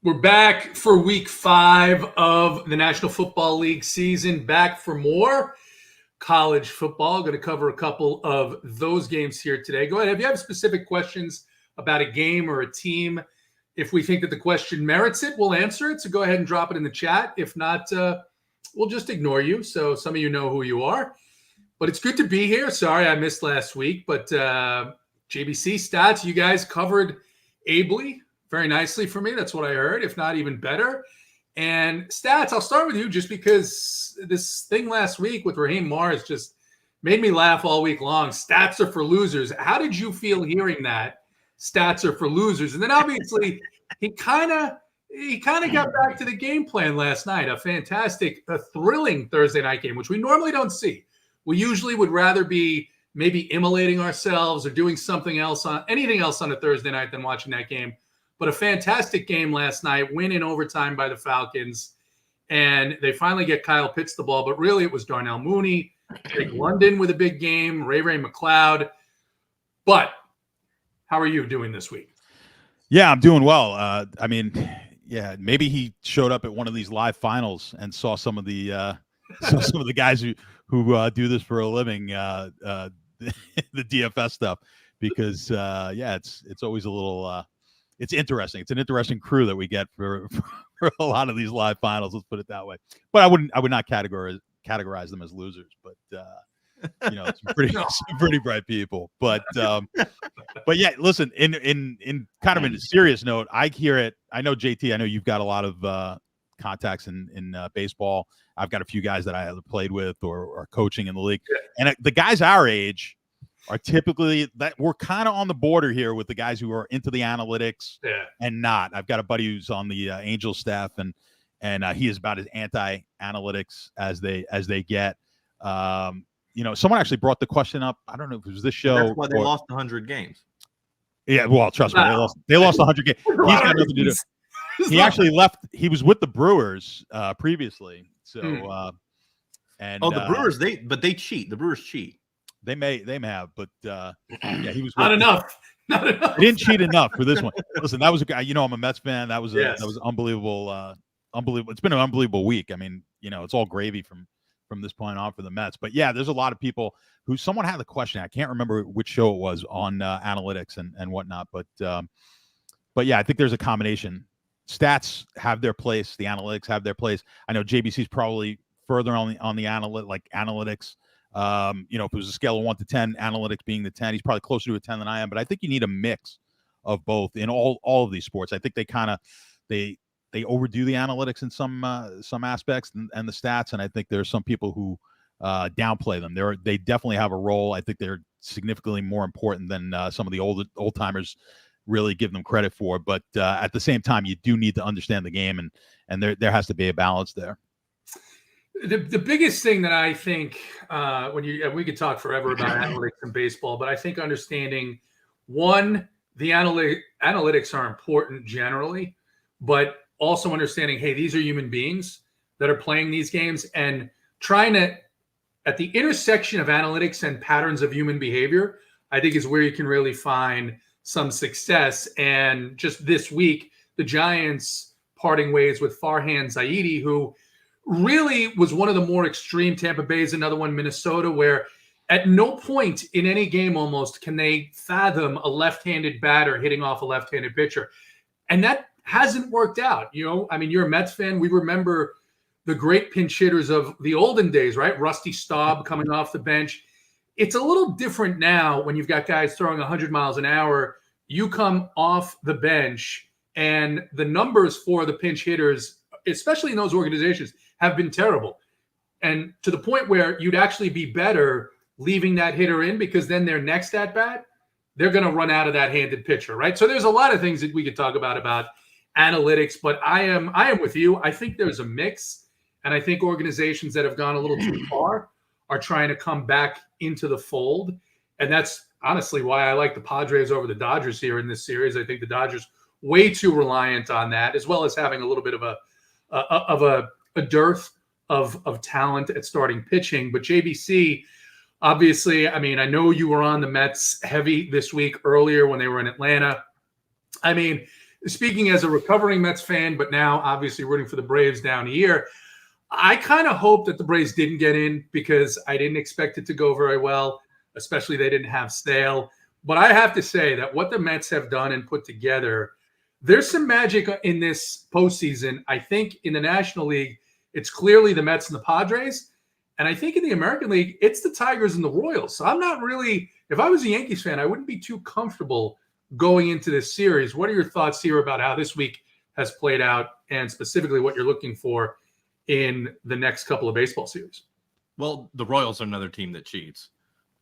We're back for week 5 of the National Football League season. Back for more college football. Going to cover a couple of those games here today. Go ahead. If you have specific questions about a game or a team, if we think that the question merits it, we'll answer it. So go ahead and drop it in the chat. If not, we'll just ignore you. So some of you know who you are. But it's good to be here. Sorry I missed last week. But JBC stats, you guys covered ably. Very nicely for me. That's what I heard, if not even better. And stats, I'll start with you just because this thing last week with Raheem Morris just made me laugh all week long. Stats are for losers. How did you feel hearing that? Stats are for losers. And then obviously he kind of got back to the game plan last night. A thrilling Thursday night game, which we normally don't see. We usually would rather be maybe immolating ourselves or doing anything else on a Thursday night than watching that game. But a fantastic game last night, win in overtime by the Falcons. And they finally get Kyle Pitts the ball. But really, it was Darnell Mooney, Jake London with a big game, Ray McLeod. But how are you doing this week? Yeah, I'm doing well. Maybe he showed up at one of these live finals and saw some of the guys who do this for a living, the DFS stuff. Because, it's always a little it's interesting. It's an interesting crew that we get for a lot of these live finals. Let's put it that way. But I would not categorize them as losers. But some pretty bright people. But yeah, listen. In kind of a serious note, I hear it. I know JT. I know you've got a lot of contacts in baseball. I've got a few guys that I either played with or are coaching in the league, and the guys our age are typically that we're kind of on the border here with the guys who are into the analytics and not. I've got a buddy who's on the Angels staff and he is about as anti-analytics as they get. Someone actually brought the question up. I don't know if it was this show. That's why they lost 100 games. Yeah, well, trust me, they lost 100 games. He's got nothing to do. He actually left. He was with the Brewers previously. So the Brewers they cheat. The Brewers cheat. They may have, but he was not enough. Not enough. They didn't cheat enough for this one. Listen, that was a guy. I'm a Mets fan. That was unbelievable. Unbelievable. It's been an unbelievable week. I mean, it's all gravy from this point on for the Mets. But yeah, there's a lot of people who someone had the question. I can't remember which show it was on analytics and whatnot. But yeah, I think there's a combination. Stats have their place. The analytics have their place. I know JBC's probably further on the analytics. If it was a scale of 1 to 10, analytics being the 10, he's probably closer to a 10 than I am. But I think you need a mix of both in all of these sports. I think they overdo the analytics in some aspects and the stats, and I think there's some people who downplay them. They definitely have a role. I think they're significantly more important than some of the old timers really give them credit for. But at the same time, you do need to understand the game, and there has to be a balance there. The biggest thing that I think we could talk forever about analytics in baseball, but I think understanding the analytics are important generally, but also understanding, hey, these are human beings that are playing these games and trying to, at the intersection of analytics and patterns of human behavior, I think is where you can really find some success. And just this week, the Giants parting ways with Farhan Zaidi, who really was one of the more extreme. Tampa Bay is another one, Minnesota, where at no point in any game almost can they fathom a left-handed batter hitting off a left-handed pitcher. And that hasn't worked out. You're a Mets fan. We remember the great pinch hitters of the olden days, right? Rusty Staub coming off the bench. It's a little different now when you've got guys throwing 100 miles an hour. You come off the bench, and the numbers for the pinch hitters, especially in those organizations, have been terrible. And to the point where you'd actually be better leaving that hitter in, because then their next at bat, they're going to run out of that handed pitcher, right? So there's a lot of things that we could talk about analytics, but I am with you. I think there's a mix, and I think organizations that have gone a little too far are trying to come back into the fold. And that's honestly why I like the Padres over the Dodgers here in this series. I think the Dodgers way too reliant on that, as well as having a little bit of a dearth of talent at starting pitching. But JBC, obviously, I know you were on the Mets heavy this week earlier when they were in Atlanta. speaking as a recovering Mets fan, but now obviously rooting for the Braves down here, I kind of hope that the Braves didn't get in because I didn't expect it to go very well, especially they didn't have Sale. But I have to say that what the Mets have done and put together, there's some magic in this postseason. I think in the National League, it's clearly the Mets and the Padres. And I think in the American League, it's the Tigers and the Royals. So I'm not really, if I was a Yankees fan, I wouldn't be too comfortable going into this series. What are your thoughts here about how this week has played out and specifically what you're looking for in the next couple of baseball series? Well, the Royals are another team that cheats.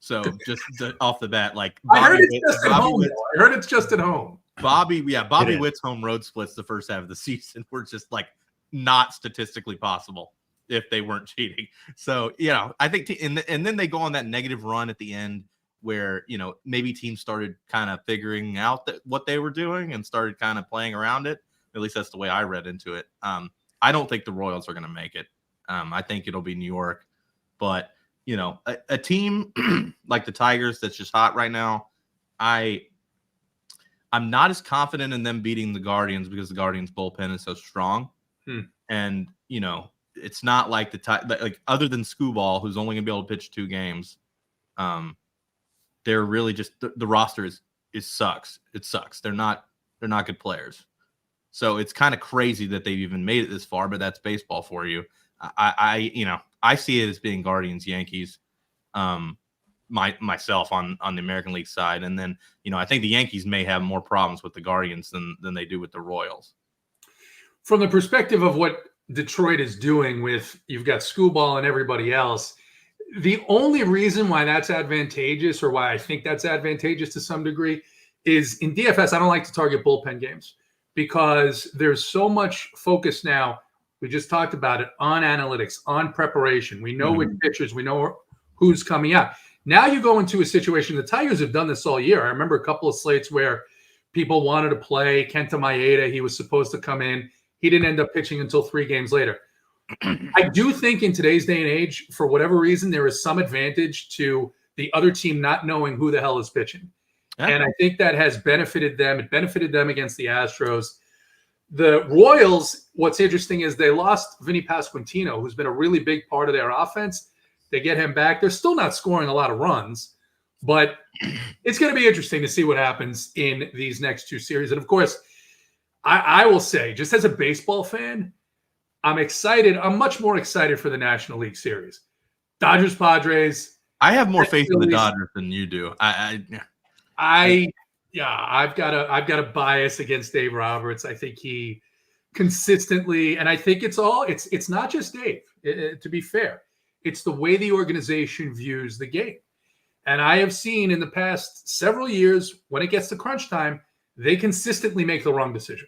So just off the bat, like I heard it's just at home. Bobby Witt's home road splits the first half of the season were just like not statistically possible if they weren't cheating. So, I think, and then they go on that negative run at the end where, maybe teams started kind of figuring out what they were doing and started kind of playing around it. At least that's the way I read into it. I don't think the Royals are going to make it. I think it'll be New York, but a team like the Tigers that's just hot right now, I'm not as confident in them beating the Guardians because the Guardians bullpen is so strong. And, it's not like like other than Skubal, who's only going to be able to pitch 2 games. They're really just the roster is sucks. It sucks. They're not good players. So it's kind of crazy that they've even made it this far, but that's baseball for you. I see it as being Guardians, Yankees, myself on the American League side. And then, I think the Yankees may have more problems with the Guardians than they do with the Royals. From the perspective of what Detroit is doing with, you've got Skubal and everybody else, the only reason why that's advantageous, or why I think that's advantageous to some degree, is in DFS, I don't like to target bullpen games because there's so much focus now. We just talked about it, on analytics, on preparation. We know which pitchers, we know who's coming out. Now you go into a situation, the Tigers have done this all year. I remember a couple of slates where people wanted to play Kenta Maeda. He was supposed to come in. He didn't end up pitching until 3 games later. I do think in today's day and age, for whatever reason, there is some advantage to the other team not knowing who the hell is pitching. Yeah. And I think that has benefited them. It benefited them against the Astros. The Royals, what's interesting is they lost Vinny Pasquantino, who's been a really big part of their offense. They get him back. They're still not scoring a lot of runs, but it's going to be interesting to see what happens in these next 2 series. And, of course, I will say, just as a baseball fan, I'm excited. I'm much more excited for the National League Series. Dodgers, Padres. I have more faith in the Dodgers than you do. I've got a bias against Dave Roberts. I think he consistently, and I think it's not just Dave, to be fair. It's the way the organization views the game. And I have seen in the past several years, when it gets to crunch time, they consistently make the wrong decision.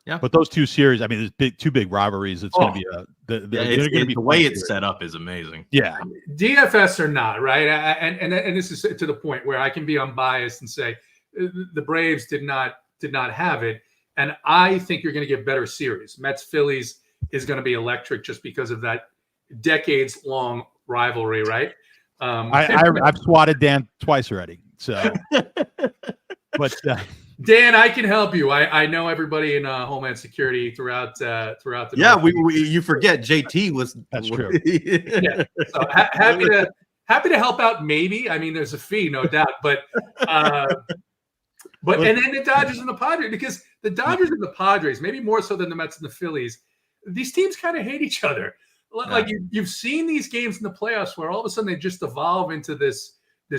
Yeah. But those 2 series, I mean, there's 2 big rivalries. It's going to be the way it's set up is amazing. Yeah. DFS or not, right? And this is to the point where I can be unbiased and say the Braves did not have it. And I think you're going to get better series. Mets Phillies is going to be electric just because of that decades long rivalry, right? I've swatted Dan twice already. So, but Dan, I can help you. I know everybody in Homeland Security throughout the. Yeah, you forget JT was. That's true. Yeah, so happy to help out. Maybe, I mean, there's a fee, no doubt, but and then the Dodgers and the Padres, because the Dodgers and the Padres, maybe more so than the Mets and the Phillies, these teams kind of hate each other. Like you've seen these games in the playoffs where all of a sudden they just evolve into this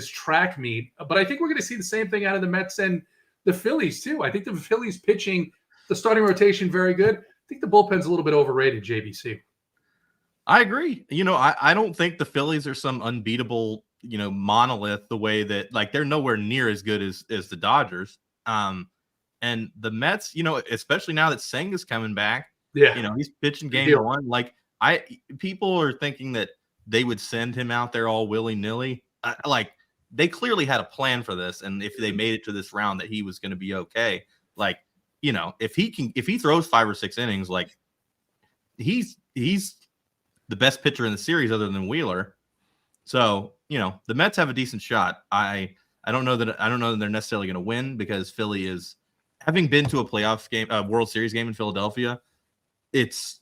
track meet. But I think we're going to see the same thing out of the Mets and the Phillies too. I think the Phillies pitching, the starting rotation, very good. I think the bullpen's a little bit overrated, JBC. I agree. I don't think the Phillies are some unbeatable, monolith the way that, like, they're nowhere near as good as the Dodgers. And the Mets, especially now that Senga's coming back, he's pitching game 1. Like, people are thinking that they would send him out there all willy-nilly. They clearly had a plan for this, and if they made it to this round, that he was going to be okay. Like, if he throws 5 or 6 innings, like, he's the best pitcher in the series other than Wheeler. So, the Mets have a decent shot. I don't know that they're necessarily going to win because Philly having been to a playoffs game, a World Series game in Philadelphia, it's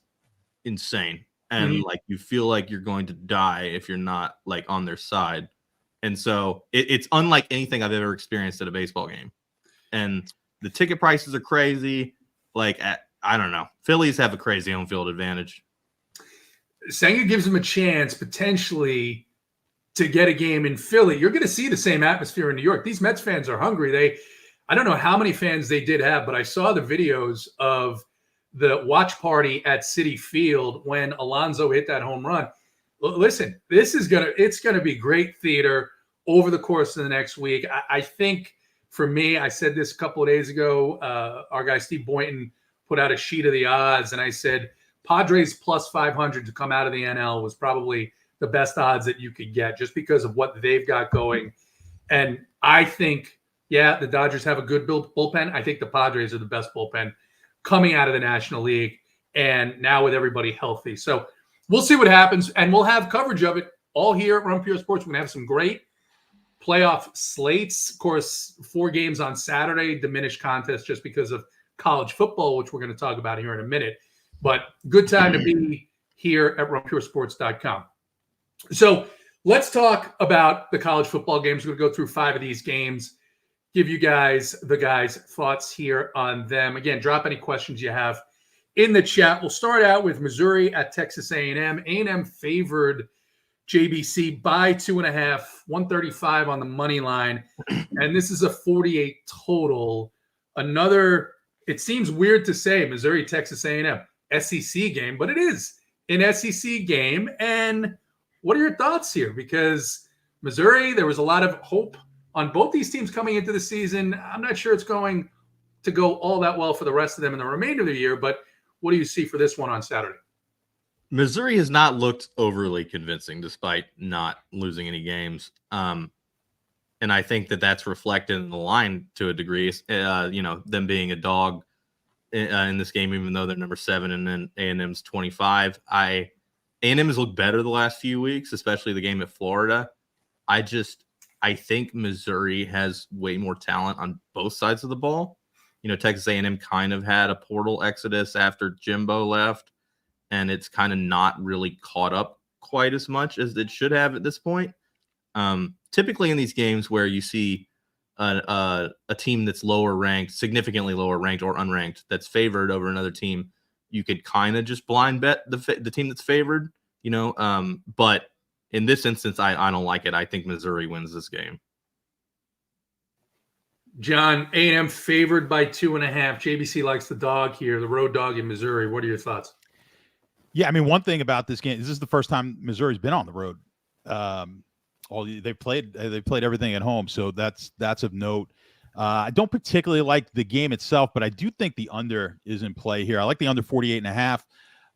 insane. And like, you feel like you're going to die if you're not like on their side. And so it's unlike anything I've ever experienced at a baseball game. And the ticket prices are crazy. Like, I don't know. Phillies have a crazy home field advantage. Senga gives them a chance potentially to get a game in Philly. You're going to see the same atmosphere in New York. These Mets fans are hungry. I don't know how many fans they did have, but I saw the videos of the watch party at Citi Field when Alonso hit that home run. Listen, it's going to be great theater over the course of the next week. I think for me, I said this a couple of days ago, our guy Steve Boynton put out a sheet of the odds, and I said Padres plus 500 to come out of the NL was probably the best odds that you could get just because of what they've got going. And I think, the Dodgers have a good bullpen. I think the Padres are the best bullpen coming out of the National League, and now with everybody healthy. So we'll see what happens, and we'll have coverage of it all here at Run Pure Sports. We're going to have some great playoff slates. Of course, 4 games on Saturday, diminished contest just because of college football, which we're going to talk about here in a minute. But good time to be here at runpuresports.com. So let's talk about the college football games. We're going to go through 5 of these games, give you guys thoughts here on them. Again, drop any questions you have in the chat. We'll start out with Missouri at Texas A&M. A&M favored JBC by 2.5, 135 on the money line. And this is a 48 total. Another, it seems weird to say, Missouri, Texas A&M, SEC game, but it is an SEC game. And what are your thoughts here? Because Missouri, there was a lot of hope on both these teams coming into the season. I'm not sure it's going to go all that well for the rest of them in the remainder of the year, but what do you see for this one on Saturday? Missouri has not looked overly convincing despite not losing any games. And I think that that's reflected in the line to a degree, them being a dog in this game, even though they're number 7 and then A&M's 25. A&M has looked better the last few weeks, especially the game at Florida. I think Missouri has way more talent on both sides of the ball. Texas A&M kind of had a portal exodus after Jimbo left, and it's kind of not really caught up quite as much as it should have at this point. Typically in these games where you see a team that's lower ranked, significantly lower ranked or unranked, that's favored over another team, you could kind of just blind bet the team that's favored, but in this instance, I don't like it. I think Missouri wins this game. John, A&M favored by 2.5. JBC likes the dog here, the road dog in Missouri. What are your thoughts? Yeah, I mean, one thing about this game, this is the first time Missouri's been on the road. They played everything at home, so that's of note. I don't particularly like the game itself, but I do think the under is in play here. I like the under 48.5.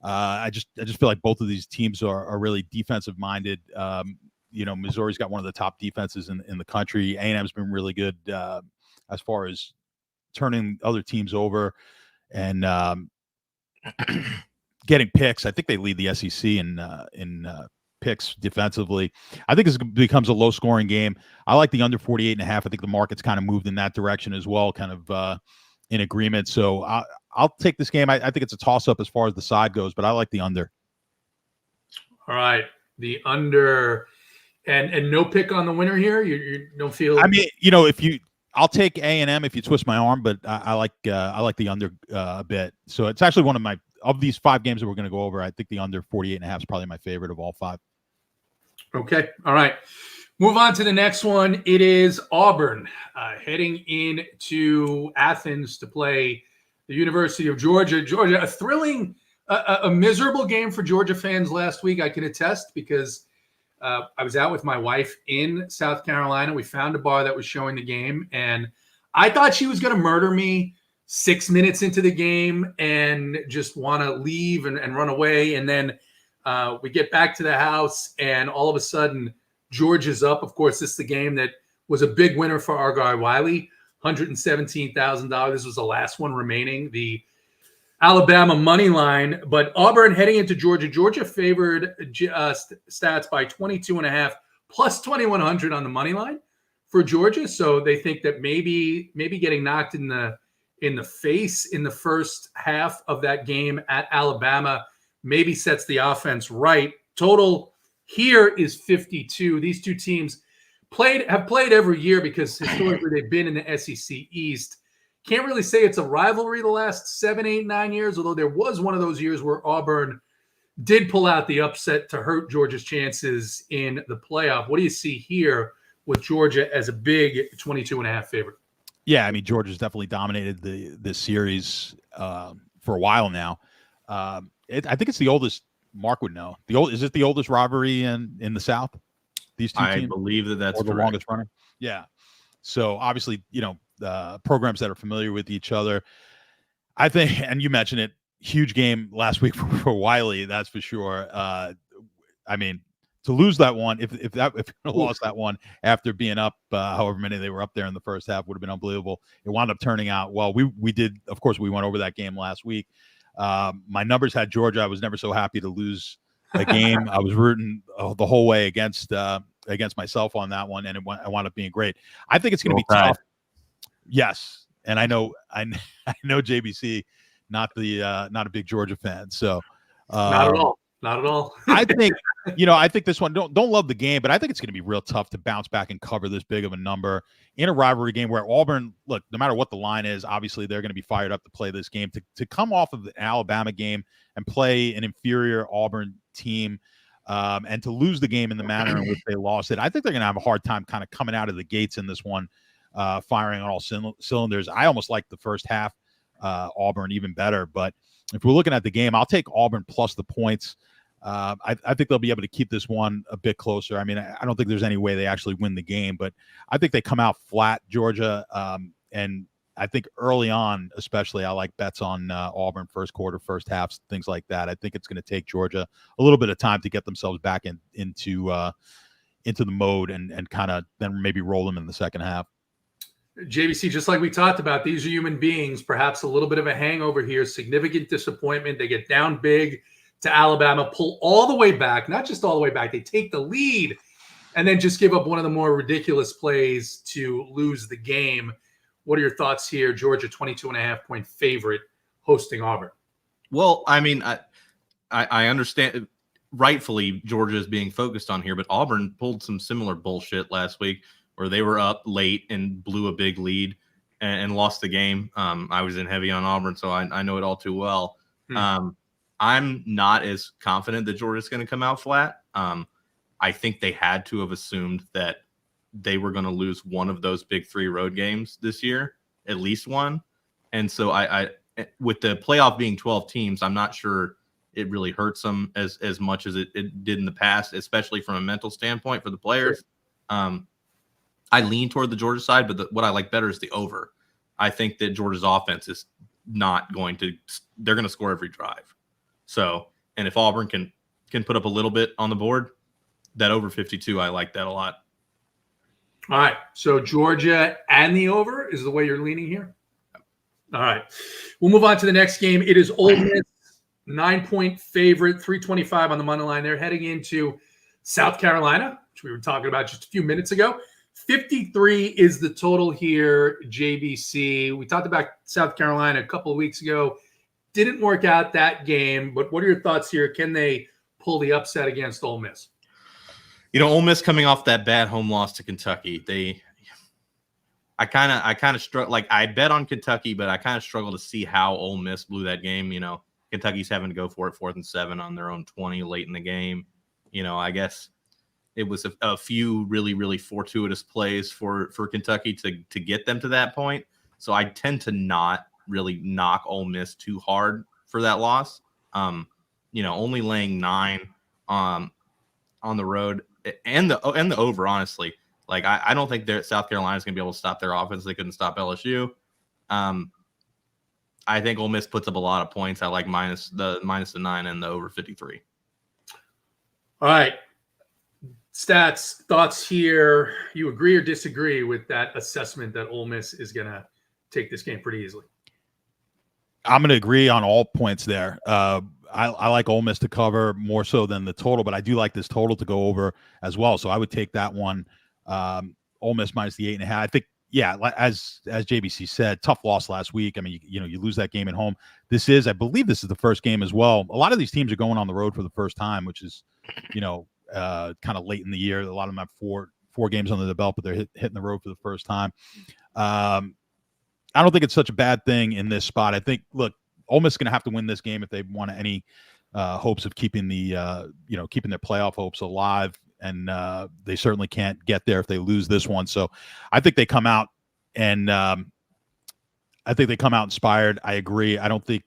I just feel like both of these teams are really defensive minded. Missouri's got one of the top defenses in the country. A&M's been really good as far as turning other teams over and getting picks. I think they lead the SEC in picks defensively. I think this becomes a low scoring game. I like the under 48.5. I think the market's kind of moved in that direction as well, kind of in agreement. So I'll take this game. I think it's a toss-up as far as the side goes, but I like the under. All right. The under and no pick on the winner here? You don't feel... I mean, I'll take A&M if you twist my arm, but I like the under a bit. So it's actually one of these 5 games that we're going to go over. I think the under 48.5 is probably my favorite of all 5. Okay. All right. Move on to the next one. It is Auburn heading into Athens to play the University of Georgia. Georgia, a thrilling, a miserable game for Georgia fans last week, I can attest, because I was out with my wife in South Carolina. We found a bar that was showing the game, and I thought she was going to murder me 6 minutes into the game and just want to leave and run away. And then we get back to the house, and all of a sudden, Georgia's up. Of course, this is the game that was a big winner for our guy Wiley, $117,000. This was the last one remaining, the Alabama money line. But Auburn heading into Georgia. Georgia favored stats by 22.5 plus 2,100 on the money line for Georgia. So they think that maybe getting knocked in the in the face in the first half of that game at Alabama. Maybe sets the offense right. Total here is 52. These two teams have played every year because historically they've been in the SEC East. Can't really say it's a rivalry the last 7, 8, 9 years, although there was one of those years where Auburn did pull out the upset to hurt Georgia's chances in the playoff. What do you see here with Georgia as a big 22.5 favorite? Yeah, I mean, Georgia's definitely dominated this series for a while now. I think it's the oldest. Mark would know. Is it the oldest rivalry in the South? These two teams? I believe that's the longest runner. Yeah. So obviously, programs that are familiar with each other. I think, and you mentioned it, huge game last week for Wiley, that's for sure. I mean, to lose that one, if lost that one after being up however many they were up there in the first half, would have been unbelievable. It wound up turning out well. We did, of course, we went over that game last week. My numbers had Georgia. I was never so happy to lose a game. I was rooting the whole way against myself on that one, and I wound up being great. I think it's going to be tough. Yes, and I know JBC, not a big Georgia fan, so not at all. I think this one don't love the game, but I think it's going to be real tough to bounce back and cover this big of a number in a rivalry game where Auburn, look, no matter what the line is, obviously they're going to be fired up to play this game. To come off of the Alabama game and play an inferior Auburn team, and to lose the game in the manner in which they lost it, I think they're going to have a hard time kind of coming out of the gates in this one, firing on all cylinders. I almost like the first half, Auburn even better, but if we're looking at the game, I'll take Auburn plus the points. I think they'll be able to keep this one a bit closer. I mean, I don't think there's any way they actually win the game, but I think they come out flat, Georgia. And I think early on, especially, I like bets on Auburn first quarter, first halves, things like that. I think it's going to take Georgia a little bit of time to get themselves back into the mode and kind of then maybe roll them in the second half. JVC, just like we talked about, these are human beings, perhaps a little bit of a hangover here, significant disappointment. They get down big to Alabama, pull all the way back, not just all the way back, they take the lead and then just give up one of the more ridiculous plays to lose the game. What are your thoughts here? Georgia, 22.5-point favorite hosting Auburn. Well, I mean, I understand rightfully Georgia is being focused on here, but Auburn pulled some similar bullshit last week where they were up late and blew a big lead and lost the game. I was in heavy on Auburn, so I know it all too well. I'm not as confident that Georgia's going to come out flat. I think they had to have assumed that they were going to lose one of those big 3 road games this year, at least one. And so I with the playoff being 12 teams, I'm not sure it really hurts them as much as it did in the past, especially from a mental standpoint for the players. Sure. I lean toward the Georgia side, but what I like better is the over. I think that Georgia's offense is not going to – they're going to score every drive. So, and if Auburn can put up a little bit on the board, that over 52, I like that a lot. All right. So Georgia and the over is the way you're leaning here? All right. We'll move on to the next game. It is Ole Miss, 9-point favorite, 325 on the money line. They're heading into South Carolina, which we were talking about just a few minutes ago. 53 is the total here, JBC. We talked about South Carolina a couple of weeks ago. Didn't work out that game, but what are your thoughts here? Can they pull the upset against Ole Miss? Ole Miss coming off that bad home loss to Kentucky, I kind of struggle. Like, I bet on Kentucky, but I kind of struggle to see how Ole Miss blew that game. Kentucky's having to go for it 4th and 7 on their own 20 late in the game. I guess it was a few really, really fortuitous plays for Kentucky to get them to that point. So I tend to not really knock Ole Miss too hard for that loss. Only laying 9 on the road and the over, honestly. Like, I don't think South Carolina is going to be able to stop their offense. They couldn't stop LSU. I think Ole Miss puts up a lot of points. I like minus the 9 and the over 53. All right. Stats, thoughts here. You agree or disagree with that assessment that Ole Miss is going to take this game pretty easily? I'm going to agree on all points there. I like Ole Miss to cover more so than the total, but I do like this total to go over as well. So I would take that one. Ole Miss minus the 8.5. I think yeah, as JBC said, tough loss last week. I mean, you lose that game at home. I believe this is the first game as well. A lot of these teams are going on the road for the first time, which is, kind of late in the year. A lot of them have four games under the belt, but they're hitting the road for the first time. I don't think it's such a bad thing in this spot. I think, look, Ole Miss is going to have to win this game if they want any hopes of keeping keeping their playoff hopes alive. And they certainly can't get there if they lose this one. So I think they come out inspired. I agree. I don't think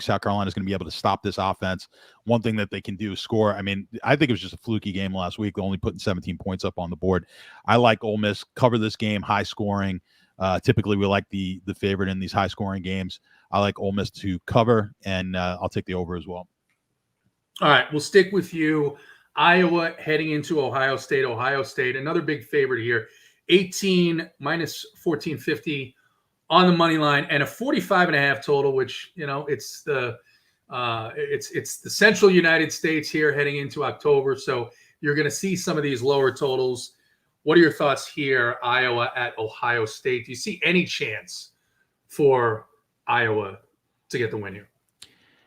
South Carolina is going to be able to stop this offense. One thing that they can do is score. I mean, I think it was just a fluky game last week, only putting 17 points up on the board. I like Ole Miss cover this game, high scoring. Typically, we like the favorite in these high scoring games. I like Ole Miss to cover, and I'll take the over as well. All right, we'll stick with you. Iowa heading into Ohio State. Ohio State, another big favorite here. 18 minus 1450 on the money line, and a 45.5 total, which it's the central United States here heading into October. So you're going to see some of these lower totals. What are your thoughts here, Iowa at Ohio State? Do you see any chance for Iowa to get the win here?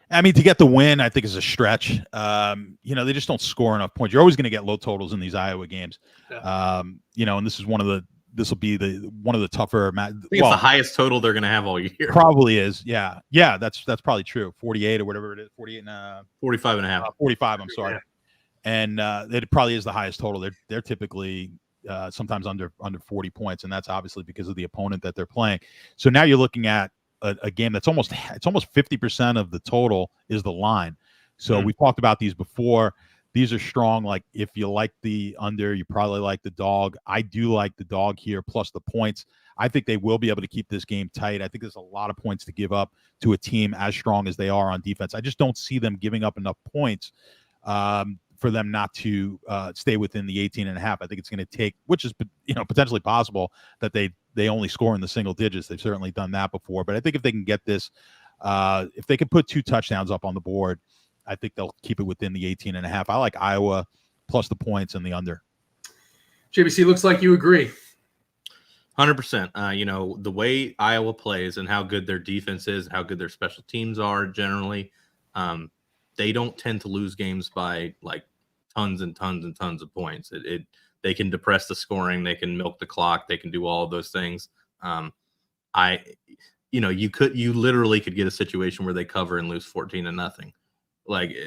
I mean, to get the win, I think is a stretch. They just don't score enough points. You're always going to get low totals in these Iowa games. Yeah. And this will be one of the tougher. I think it's the highest total they're going to have all year. Probably is. Yeah. That's probably true. 48 or whatever it is. 48 and 45 and a half. 45. I'm sorry. Yeah. And it probably is the highest total. They're typically sometimes under 40 points, and that's obviously because of the opponent that they're playing. So now you're looking at a game that's almost 50% of the total is the line. So we've talked about these before. These are strong. Like, if you like the under, you probably like the dog. I do like the dog here, plus the points. I think they will be able to keep this game tight. I think there's a lot of points to give up to a team as strong as they are on defense. I just don't see them giving up enough points for them not to stay within the 18.5. I think it's going to take, which is potentially possible, that they only score in the single digits. They've certainly done that before. But I think if they can get this, if they can put 2 touchdowns up on the board, I think they'll keep it within the 18.5. I like Iowa plus the points and the under. JBC, looks like you agree. 100%. The way Iowa plays and how good their defense is, how good their special teams are generally, they don't tend to lose games by like tons and tons and tons of points. They can depress the scoring, they can milk the clock, they can do all of those things. You literally could get a situation where they cover and lose 14-0. Like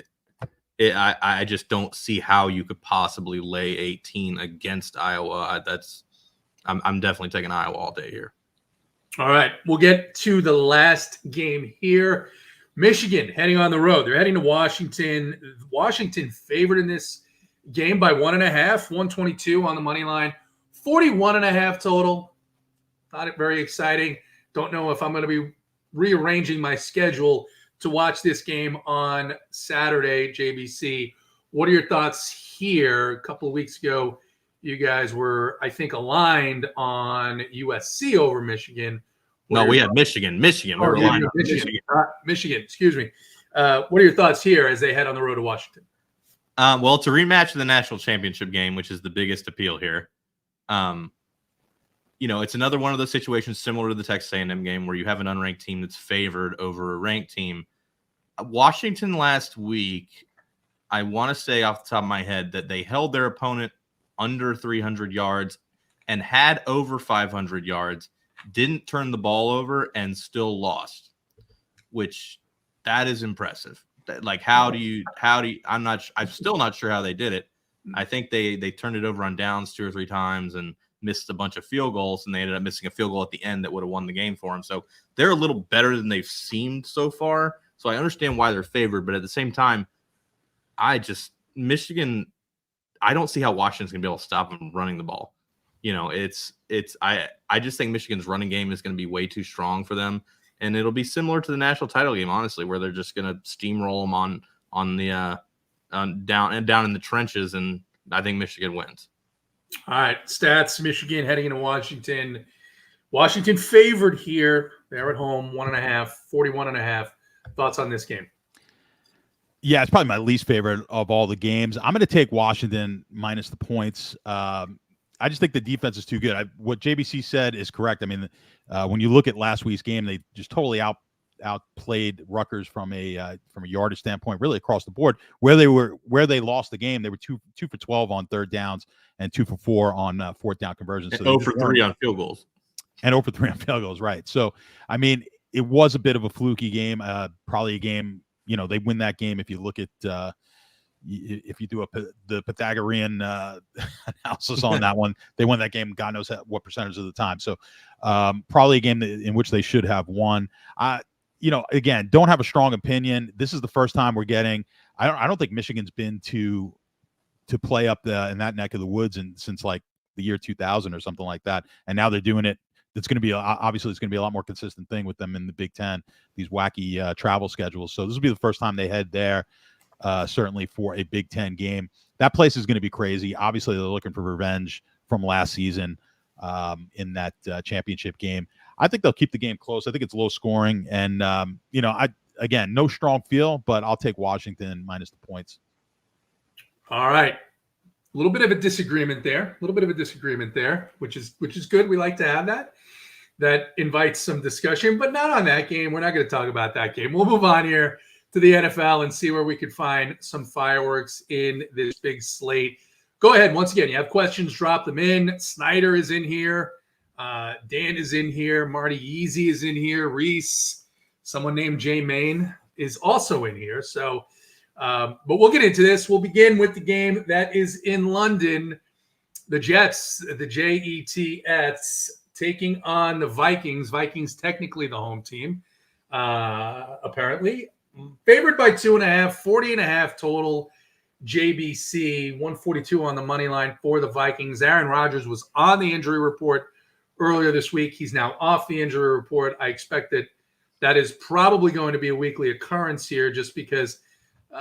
I just don't see how you could possibly lay 18 against Iowa. I'm definitely taking Iowa all day here. All right, we'll get to the last game here. Michigan heading on the road. They're heading to Washington. Washington favored in this game by 1.5, 122 on the money line, 41.5 total. Thought it very exciting. Don't know if I'm going to be rearranging my schedule to watch this game on Saturday, JBC. What are your thoughts here? A couple of weeks ago, you guys were, I think, aligned on USC over Michigan. No, we had Michigan. We were aligned on Michigan, excuse me. What are your thoughts here as they head on the road to Washington? Well, it's a rematch of the national championship game, which is the biggest appeal here. It's another one of those situations similar to the Texas A&M game where you have an unranked team that's favored over a ranked team. Washington last week, I want to say off the top of my head that they held their opponent under 300 yards and had over 500 yards, didn't turn the ball over, and still lost, which that is impressive. Like, I'm still not sure how they did it. I think they turned it over on downs 2 or 3 times and missed a bunch of field goals, and they ended up missing a field goal at the end that would have won the game for them. So they're a little better than they've seemed so far. So I understand why they're favored, but at the same time, Michigan, I don't see how Washington's gonna be able to stop them running the ball. I just think Michigan's running game is going to be way too strong for them, and it'll be similar to the national title game, honestly, where they're just going to steamroll them down in the trenches, and I think Michigan wins. All right, stats: Michigan heading into Washington. Washington favored here. They're at home, 1.5, 41.5. Thoughts on this game? Yeah, it's probably my least favorite of all the games. I'm going to take Washington minus the points. just think the defense is too good. What JBC said is correct. I mean, when you look at last week's game, they just totally outplayed Rutgers from a yardage standpoint, really across the board. Where they lost the game, they were 2 for 12 on third downs and 2 for 4 on fourth down conversions. So 0 for 3 on field goals. And 0 for 3 on field goals, right? So, I mean, it was a bit of a fluky game. Probably a game, they win that game if you look at if you do the Pythagorean analysis on that one. They won that game, God knows what percentage of the time. So, probably a game in which they should have won. Again, don't have a strong opinion. This is the first time we're getting. I don't think Michigan's been to play up in that neck of the woods since like the year 2000 or something like that. And now they're doing it. It's going to be obviously it's going to be a lot more consistent thing with them in the Big Ten. These wacky travel schedules. So this will be the first time they head there. Certainly for a Big Ten game. That place is going to be crazy. Obviously, they're looking for revenge from last season in that championship game. I think they'll keep the game close. I think it's low scoring. And, no strong feel, but I'll take Washington minus the points. All right. A little bit of a disagreement there, which is good. We like to have that. That invites some discussion, but not on that game. We're not going to talk about that game. We'll move on here to the NFL and see where we could find some fireworks in this big slate. Go ahead. Once again, you have questions, drop them in. Snyder is in here. Dan is in here. Marty Yeezy is in here. Reese, someone named Jay Main is also in here. So, but we'll get into this. We'll begin with the game that is in London. The Jets, the Jets, taking on the Vikings. Vikings technically the home team, apparently. Favored by 2.5, 40.5 total. JBC 142 on the money line for the Vikings. Aaron Rodgers was on the injury report earlier this week. He's now off the injury report. I expect that is probably going to be a weekly occurrence here, just because,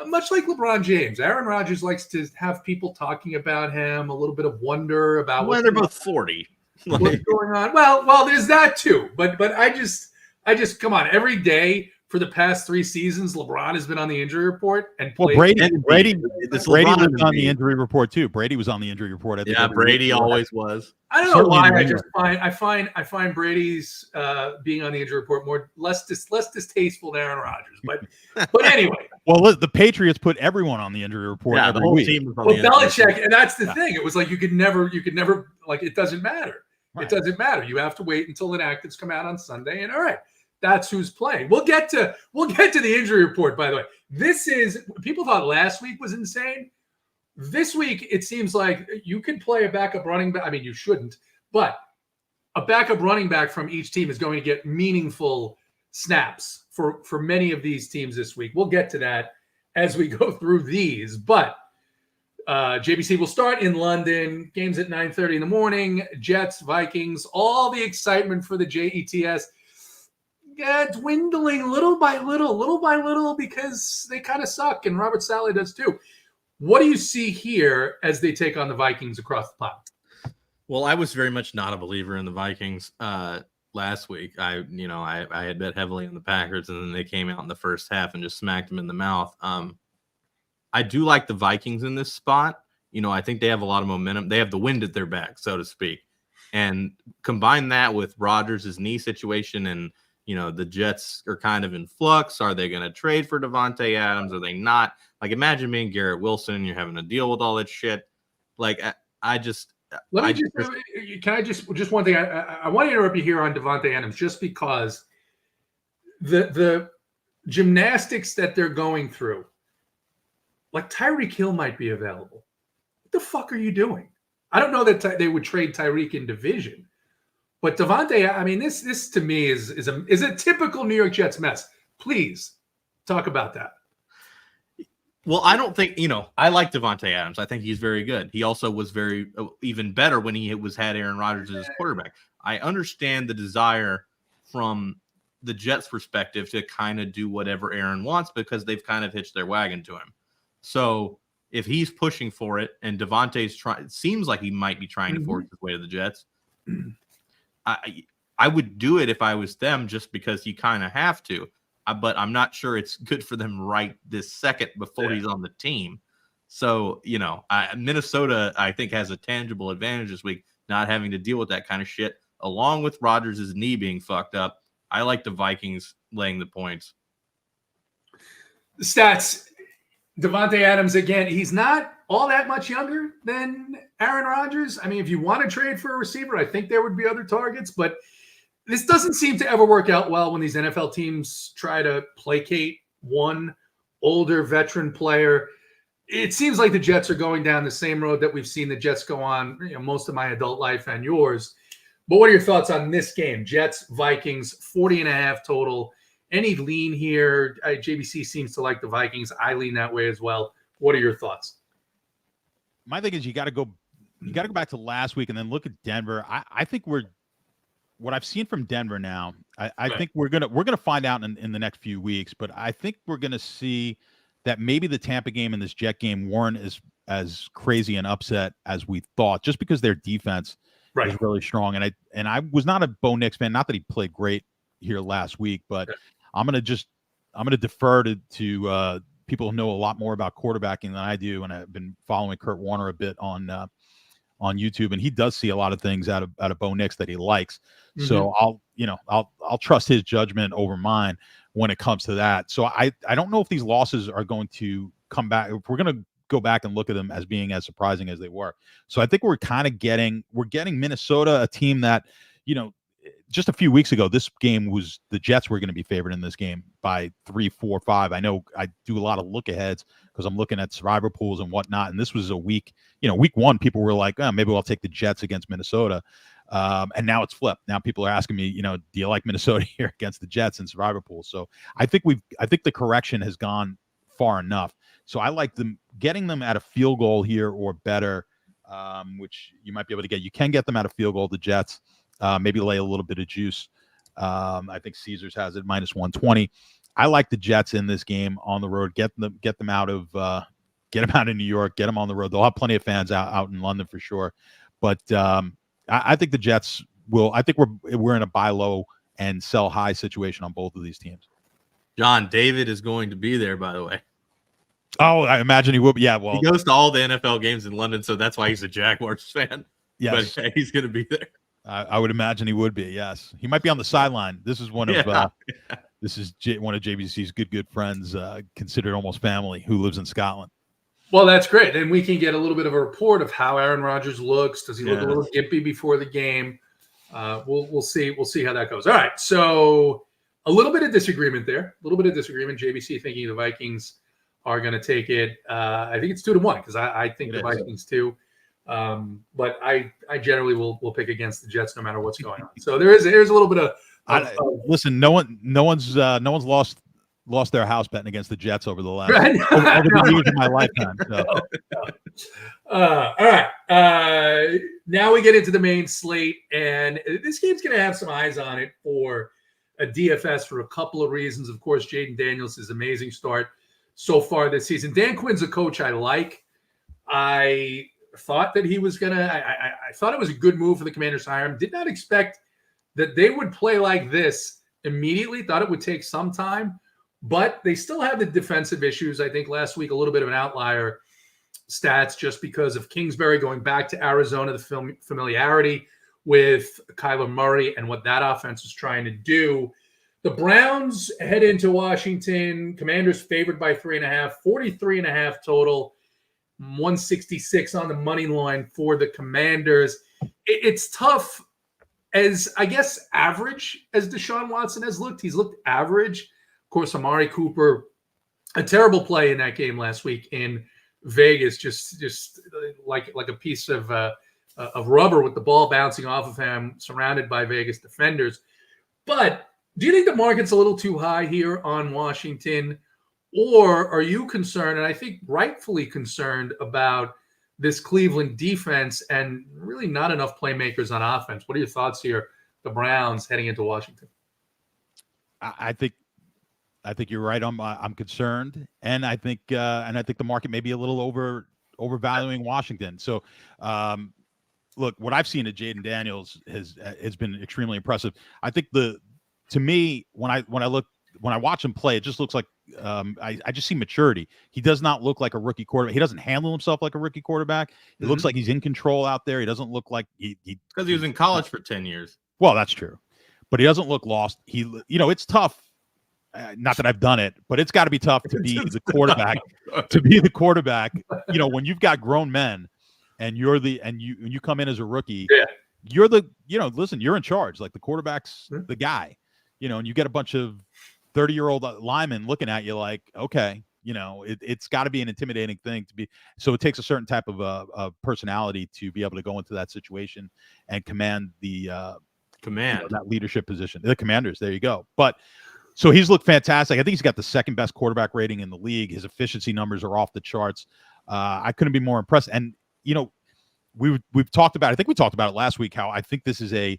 much like LeBron James, Aaron Rodgers likes to have people talking about him, a little bit of wonder about when they're both 40. What's going on? Well, there's that too. But I just come on, every day for the past 3 seasons, LeBron has been on the injury report and played. Well, Brady was on the injury report too. Brady was on the injury report. Brady always was. I don't know why. I find Brady's being on the injury report less distasteful than Aaron Rodgers. But anyway. Well, the Patriots put everyone on the injury report every week. Team was on the Belichick, and that's the thing. It was like you could never like, it doesn't matter. Right. It doesn't matter. You have to wait until inactives come out on Sunday, and all right. That's who's playing. We'll get to the injury report, by the way. People thought last week was insane. This week, it seems like you can play a backup running back. I mean, you shouldn't, but a backup running back from each team is going to get meaningful snaps for many of these teams this week. We'll get to that as we go through these. But JBC will start in London. Games at 9:30 in the morning. Jets, Vikings, all the excitement for the Jets. Yeah, dwindling little by little, because they kind of suck, and Robert Saleh does too. What do you see here as they take on the Vikings across the pond? Well, I was very much not a believer in the Vikings last week. I had bet heavily on the Packers, and then they came out in the first half and just smacked them in the mouth. I do like the Vikings in this spot. I think they have a lot of momentum. They have the wind at their back, so to speak. And combine that with Rodgers' knee situation, and the Jets are kind of in flux. Are they going to trade for Davante Adams? Are they not? Like, imagine being Garrett Wilson and you're having to deal with all that shit. Like, can I just one thing? I want to interrupt you here on Davante Adams, just because the gymnastics that they're going through, like Tyreek Hill might be available. What the fuck are you doing? I don't know that they would trade Tyreek in division. But Davante, I mean, this to me is a typical New York Jets mess. Please talk about that. Well, I don't think, I like Davante Adams. I think he's very good. He also was even better when he had Aaron Rodgers as his quarterback. I understand the desire from the Jets' perspective to kind of do whatever Aaron wants, because they've kind of hitched their wagon to him. So if he's pushing for it and Davante's it seems like he might be trying to force his way to the Jets. I would do it if I was them, just because you kind of have to. But I'm not sure it's good for them right this second before he's on the team. So, Minnesota, I think, has a tangible advantage this week, not having to deal with that kind of shit, along with Rodgers' knee being fucked up. I like the Vikings laying the points. The stats, Devontae Adams, again, he's not all that much younger than Aaron Rodgers. I mean, if you want to trade for a receiver, I think there would be other targets, but this doesn't seem to ever work out well when these NFL teams try to placate one older veteran player. It seems like the Jets are going down the same road that we've seen the Jets go on, most of my adult life and yours. But what are your thoughts on this game? Jets, Vikings, 40.5 total. Any lean here? JBC seems to like the Vikings. I lean that way as well. What are your thoughts? My thing is you got to go back to last week and then look at Denver. I think what I've seen from Denver now, I think we're gonna find out in the next few weeks, but I think we're gonna see that maybe the Tampa game and this Jet game weren't as crazy an upset as we thought, just because their defense is really strong. And I was not a Bo Nix fan, not that he played great here last week, but I'm gonna defer to people who know a lot more about quarterbacking than I do, and I've been following Kurt Warner a bit on YouTube, and he does see a lot of things out of Bo Nix that he likes. Mm-hmm. So I'll trust his judgment over mine when it comes to that. So I don't know if these losses are going to come back. If we're going to go back and look at them as being as surprising as they were. So I think we're getting Minnesota, a team that, just a few weeks ago, this game was the Jets were going to be favored in this game by 3, 4, 5. I know I do a lot of look aheads because I'm looking at survivor pools and whatnot. And this was a week, week one, people were like, oh, maybe I'll take the Jets against Minnesota. And now it's flipped. Now people are asking me, do you like Minnesota here against the Jets in survivor pools? So I think the correction has gone far enough. So I like them getting them at a field goal here or better, which you might be able to get. You can get them at a field goal, the Jets. Maybe lay a little bit of juice. I think Caesars has it -120. I like the Jets in this game on the road. Get them out of New York. Get them on the road. They'll have plenty of fans out in London for sure. But I think the Jets will. I think we're in a buy low and sell high situation on both of these teams. John, David is going to be there, by the way. Oh, I imagine he will. Yeah, well, he goes to all the NFL games in London, so that's why he's a Jaguars fan. Yes, but he's going to be there. I would imagine he would be. Yes, he might be on the sideline. This is one of one of JBC's good friends, considered almost family, who lives in Scotland. Well, that's great. And we can get a little bit of a report of how Aaron Rodgers looks. Does he look a little gimpy before the game? We'll see. We'll see how that goes. All right. So a little bit of disagreement there. A little bit of disagreement. JBC thinking the Vikings are going to take it. I think it's 2-1 because I think the Vikings too. But I generally will pick against the Jets no matter what's going on. So there's a little bit of listen. No one's lost their house betting against the Jets over the last over the years of my lifetime. So. All right. Now we get into the main slate, and this game's going to have some eyes on it for a DFS for a couple of reasons. Of course, Jaden Daniels' is amazing start so far this season. Dan Quinn's a coach I like. I thought that he was going to I thought it was a good move for the Commanders to hire him. Did not expect that they would play like this immediately. Thought it would take some time, but they still have the defensive issues. I think last week a little bit of an outlier stats just because of Kingsbury going back to Arizona, the familiarity with Kyler Murray and what that offense is trying to do. The Browns head into Washington. Commanders favored by 3.5, 43.5 total. 166 on the money line for the Commanders. It's tough, as I guess average as Deshaun Watson has looked. He's looked average. Of course, Amari Cooper, a terrible play in that game last week in Vegas, just like a piece of rubber with the ball bouncing off of him, surrounded by Vegas defenders. But do you think the market's a little too high here on Washington? Or are you concerned, and I think rightfully concerned, about this Cleveland defense and really not enough playmakers on offense? What are your thoughts here, the Browns heading into Washington? I think you're right. I'm concerned, and I think the market may be a little overvaluing Washington. So, look, what I've seen at Jaden Daniels has been extremely impressive. I think to me when I watch him play, it just looks like I just see maturity. He does not look like a rookie quarterback. He doesn't handle himself like a rookie quarterback. It looks like he's in control out there. He doesn't look like because he was in college for 10 years. Well, that's true, but he doesn't look lost. It's tough. Not that I've done it, but it's got to be tough to be the quarterback. When you've got grown men, and you come in as a rookie. Yeah. You're you're in charge. Like the quarterback's the guy, and you get a bunch of 30-year-old linemen looking at you like, okay, it's got to be an intimidating thing to be. So it takes a certain type of personality to be able to go into that situation and command that leadership position. The Commanders, there you go. But so he's looked fantastic. I think he's got the second best quarterback rating in the league. His efficiency numbers are off the charts. I couldn't be more impressed. And we've talked about, I think we talked about it last week, how I think this is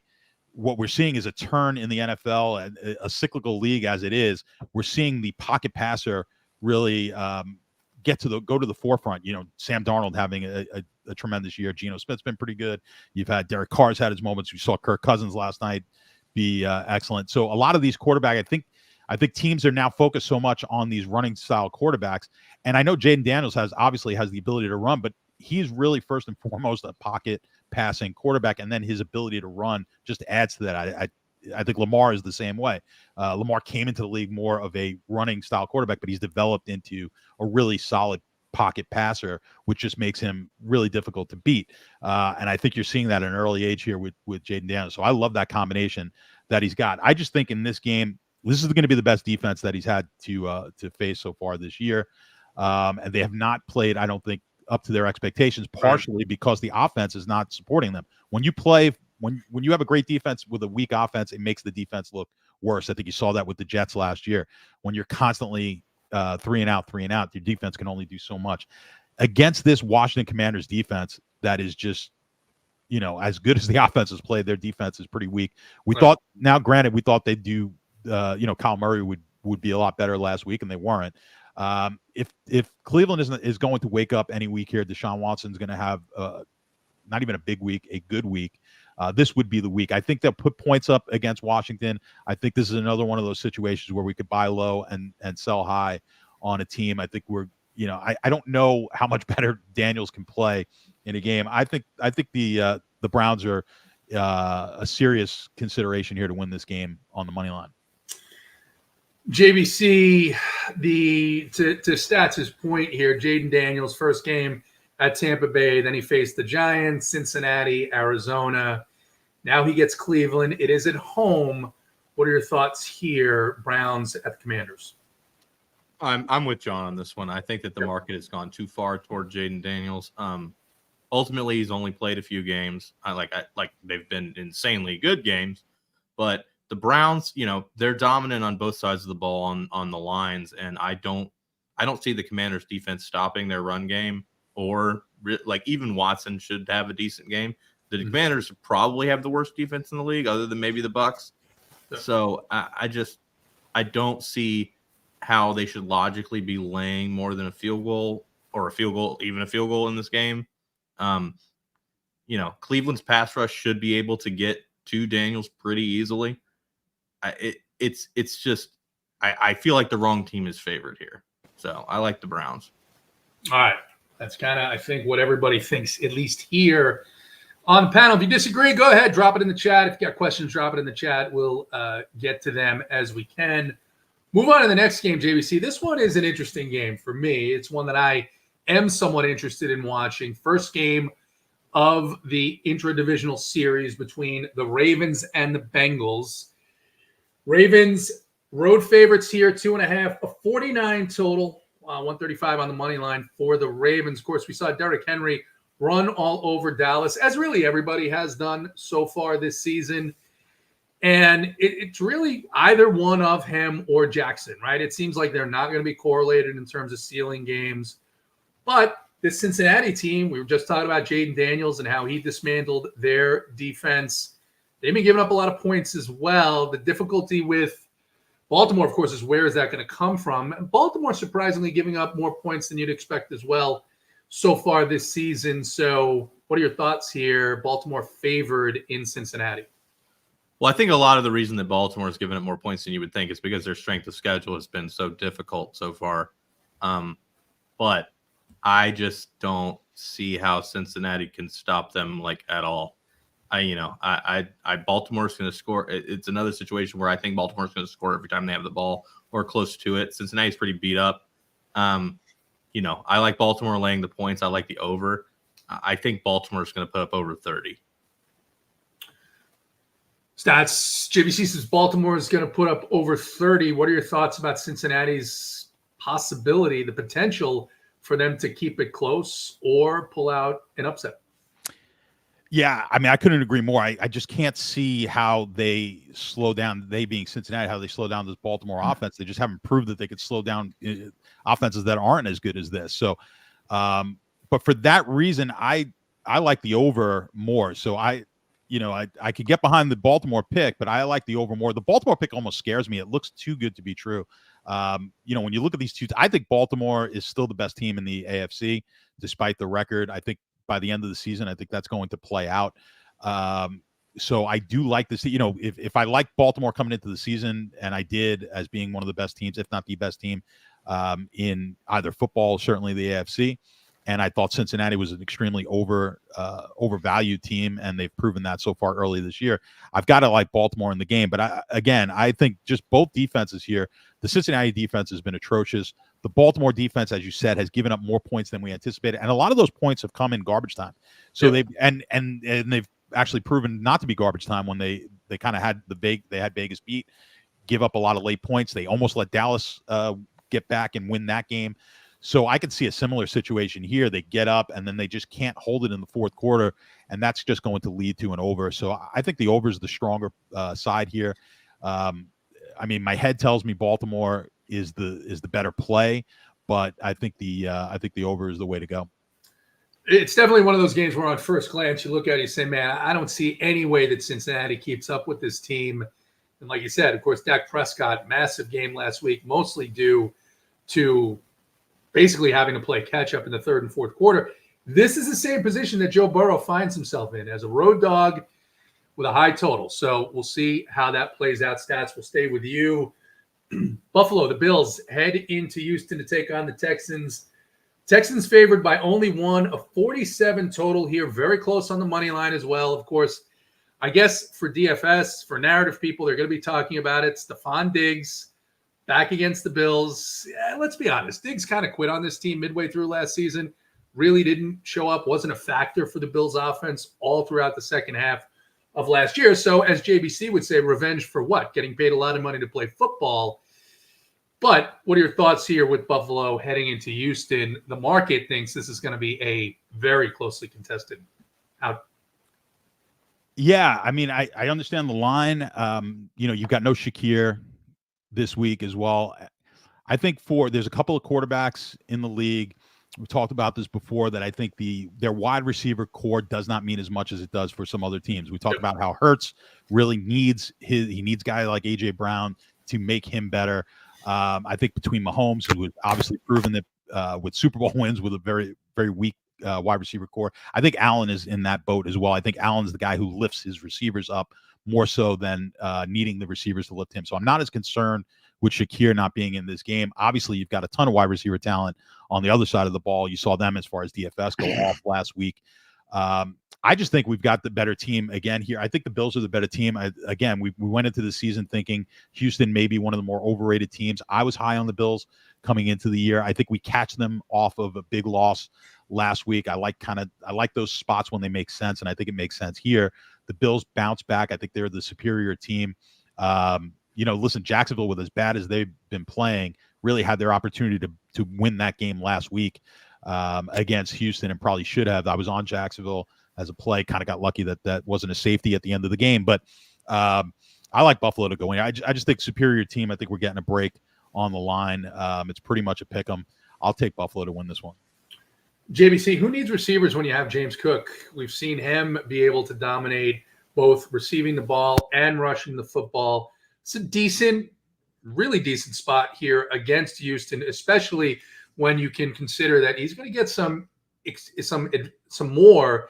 what we're seeing is a turn in the NFL, and a cyclical league as it is. We're seeing the pocket passer really go to the forefront. Sam Darnold having a tremendous year. Geno Smith's been pretty good. You've had Derek Carr's had his moments. We saw Kirk Cousins last night be excellent. So a lot of these quarterbacks, I think teams are now focused so much on these running style quarterbacks. And I know Jaden Daniels obviously has the ability to run, but he's really first and foremost a pocket passing quarterback, and then his ability to run just adds to that. I think Lamar is the same way. Lamar came into the league more of a running style quarterback, but he's developed into a really solid pocket passer, which just makes him really difficult to beat. And I think you're seeing that at an early age here with Jaden Daniels. So I love that combination that he's got. I just think in this game, this is going to be the best defense that he's had to face so far this year. And they have not played, I don't think, up to their expectations, partially because the offense is not supporting them. When you play, when you have a great defense with a weak offense, it makes the defense look worse. I think you saw that with the Jets last year. When you're constantly 3 and out, your defense can only do so much. Against this Washington Commanders defense that is just, as good as the offense has played, their defense is pretty weak. We thought they'd do, Kyle Murray would be a lot better last week, and they weren't. If Cleveland is going to wake up any week here, Deshaun Watson's going to have not even a big week, a good week. This would be the week. I think they'll put points up against Washington. I think this is another one of those situations where we could buy low and sell high on a team. I think I don't know how much better Daniels can play in a game. I think the Browns are a serious consideration here to win this game on the money line. JBC, to Stats' point here, Jaden Daniels' first game at Tampa Bay, then he faced the Giants, Cincinnati, Arizona. Now he gets Cleveland. It is at home. What are your thoughts here, Browns at the Commanders? I'm with John on this one. I think that the market has gone too far toward Jaden Daniels. Ultimately, he's only played a few games. They've been insanely good games, but the Browns, they're dominant on both sides of the ball on the lines, and I don't see the Commanders' defense stopping their run game, or even Watson should have a decent game. The Commanders probably have the worst defense in the league, other than maybe the Bucs. So I don't see how they should logically be laying more than a field goal in this game. Cleveland's pass rush should be able to get to Daniels pretty easily. It's just I feel like the wrong team is favored here. So I like the Browns. All right. That's kind of, I think, what everybody thinks, at least here on the panel. If you disagree, go ahead, drop it in the chat. If you got questions, drop it in the chat. We'll get to them as we can. Move on to the next game, JVC. This one is an interesting game for me. It's one that I am somewhat interested in watching. First game of the intra-divisional series between the Ravens and the Bengals. Ravens road favorites here, 2.5, a 49 total, 135 on the money line for the Ravens. Of course, we saw Derrick Henry run all over Dallas, as really everybody has done so far this season. And it's really either one of him or Jackson, right? It seems like they're not going to be correlated in terms of stealing games. But this Cincinnati team, we were just talking about Jaden Daniels and how he dismantled their defense. They've been giving up a lot of points as well. The difficulty with Baltimore, of course, is where is that going to come from? And Baltimore surprisingly giving up more points than you'd expect as well so far this season. So what are your thoughts here? Baltimore favored in Cincinnati. Well, I think a lot of the reason that Baltimore has given up more points than you would think is because their strength of schedule has been so difficult so far. But I just don't see how Cincinnati can stop them like at all. Baltimore's going to score. It's another situation where I think Baltimore's going to score every time they have the ball or close to it. Cincinnati's pretty beat up. I like Baltimore laying the points. I like the over. I think Baltimore's going to put up over 30. Stats. JBC says Baltimore is going to put up over 30. What are your thoughts about Cincinnati's possibility, the potential for them to keep it close or pull out an upset? Yeah, I mean, I couldn't agree more. I just can't see how they slow down, they being Cincinnati, how they slow down this Baltimore offense. They just haven't proved that they could slow down offenses that aren't as good as this. So, but for that reason, I like the over more. So I could get behind the Baltimore pick, but I like the over more. The Baltimore pick almost scares me. It looks too good to be true. When you look at these two, I think Baltimore is still the best team in the AFC, despite the record. I think by the end of the season, I think that's going to play out. So I do like this. If I like Baltimore coming into the season, and I did, as being one of the best teams, if not the best team in either football, certainly the AFC, and I thought Cincinnati was an extremely overvalued team, and they've proven that so far early this year. I've got to like Baltimore in the game, but I think just both defenses here. The Cincinnati defense has been atrocious. The Baltimore defense, as you said, has given up more points than we anticipated, and a lot of those points have come in garbage time. So they've actually proven not to be garbage time when they kind of had Vegas beat, give up a lot of late points. They almost let Dallas get back and win that game. So I could see a similar situation here. They get up and then they just can't hold it in the fourth quarter, and that's just going to lead to an over. So I think the over is the stronger side here. I mean, my head tells me Baltimore is the better play, but I think the over is the way to go. It's definitely one of those games where on first glance you look at it, you say, man, I don't see any way that Cincinnati keeps up with this team. And like you said, of course, Dak Prescott, massive game last week, mostly due to basically having to play catch up in the third and fourth quarter. This is the same position that Joe Burrow finds himself in as a road dog with a high total. So we'll see how that plays out. Stats will stay with you. Buffalo, the Bills head into Houston to take on the Texans. Texans favored by only one, a 47 total here, very close on the money line as well. Of course, I guess for DFS, for narrative people, they're going to be talking about it. Stephon Diggs back against the Bills. Yeah, let's be honest. Diggs kind of quit on this team midway through last season. Really didn't show up, wasn't a factor for the Bills offense all throughout the second half of last year. So as JBC would say, revenge for what? Getting paid a lot of money to play football. But what are your thoughts here with Buffalo heading into Houston? The market thinks this is going to be a very closely contested out. Yeah, I mean, I understand the line. You've got no Shakir this week as well. I think there's a couple of quarterbacks in the league. We've talked about this before, that I think their wide receiver core does not mean as much as it does for some other teams. We talked about how Hurts really needs guys like AJ Brown to make him better. I think between Mahomes, who has obviously proven that with Super Bowl wins with a very, very weak wide receiver core, I think Allen is in that boat as well. I think Allen's the guy who lifts his receivers up more so than needing the receivers to lift him. So I'm not as concerned with Shakir not being in this game. Obviously, you've got a ton of wide receiver talent on the other side of the ball. You saw them as far as DFS go off last week. I just think we've got the better team again here. I think the Bills are the better team. We went into the season thinking Houston may be one of the more overrated teams. I was high on the Bills coming into the year. I think we catch them off of a big loss last week. I like those spots when they make sense, and I think it makes sense here. The Bills bounce back. I think they're the superior team. Listen, Jacksonville, with as bad as they've been playing, really had their opportunity to win that game last week against Houston, and probably should have. I was on Jacksonville as a play, kind of got lucky that wasn't a safety at the end of the game. But I like Buffalo to go in. I just think superior team. I think we're getting a break on the line. It's pretty much a pick 'em. I'll take Buffalo to win this one. JBC, who needs receivers when you have James Cook? We've seen him be able to dominate both receiving the ball and rushing the football. It's a really decent spot here against Houston, especially when you can consider that he's going to get some more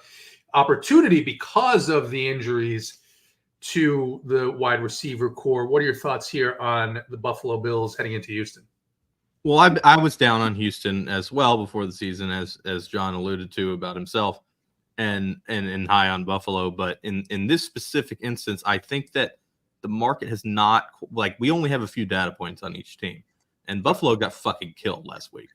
opportunity because of the injuries to the wide receiver core. What are your thoughts here on the Buffalo Bills heading into Houston? Well, I was down on Houston as well before the season, as John alluded to about himself, and high on Buffalo. But in this specific instance, I think that the market has not, like, we only have a few data points on each team, and Buffalo got fucking killed last week.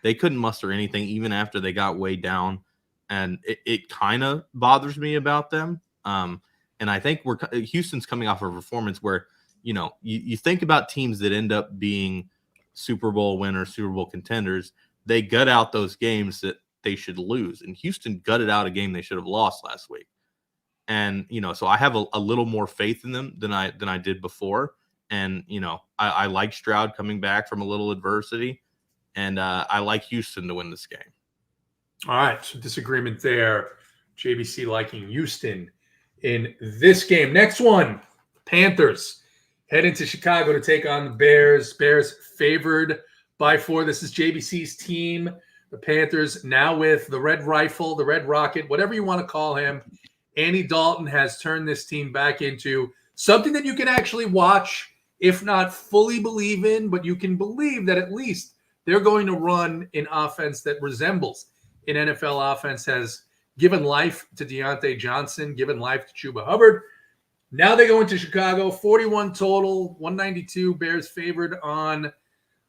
They couldn't muster anything even after they got way down, and it kind of bothers me about them. And I think Houston's coming off a performance where, you think about teams that end up being Super Bowl winners, Super Bowl contenders, they gut out those games that they should lose. And Houston gutted out a game they should have lost last week. And, so I have a little more faith in them than I did before. And, I like Stroud coming back from a little adversity. And I like Houston to win this game. All right. So disagreement there. JBC liking Houston in this game. Next one, Panthers head into Chicago to take on the Bears. Bears favored by 4. This is JBC's team. The Panthers now with the Red Rifle, the Red Rocket, whatever you want to call him. Andy Dalton has turned this team back into something that you can actually watch, if not fully believe in, but you can believe that at least they're going to run an offense that resembles an NFL offense, has given life to Deontay Johnson, given life to Chuba Hubbard. Now they go into Chicago, 41 total, 192 Bears favored on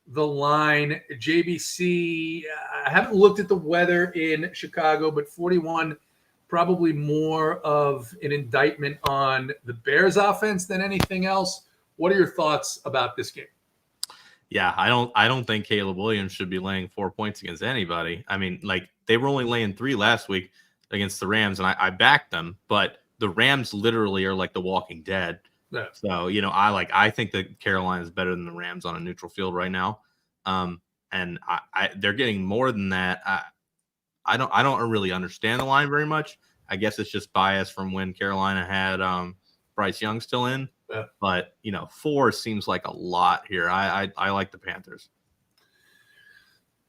the line. JBC, I haven't looked at the weather in Chicago, but 41, probably more of an indictment on the Bears offense than anything else. What are your thoughts about this game? Yeah, I don't think Caleb Williams should be laying 4 points against anybody. I mean, like, they were only laying 3 last week against the Rams, and I backed them, but the Rams literally are like the Walking Dead. Yeah. So, I think that Carolina is better than the Rams on a neutral field right now. And they're getting more than that. I don't really understand the line very much. I guess it's just bias from when Carolina had Bryce Young still in. Yeah. But 4 seems like a lot here. I like the Panthers.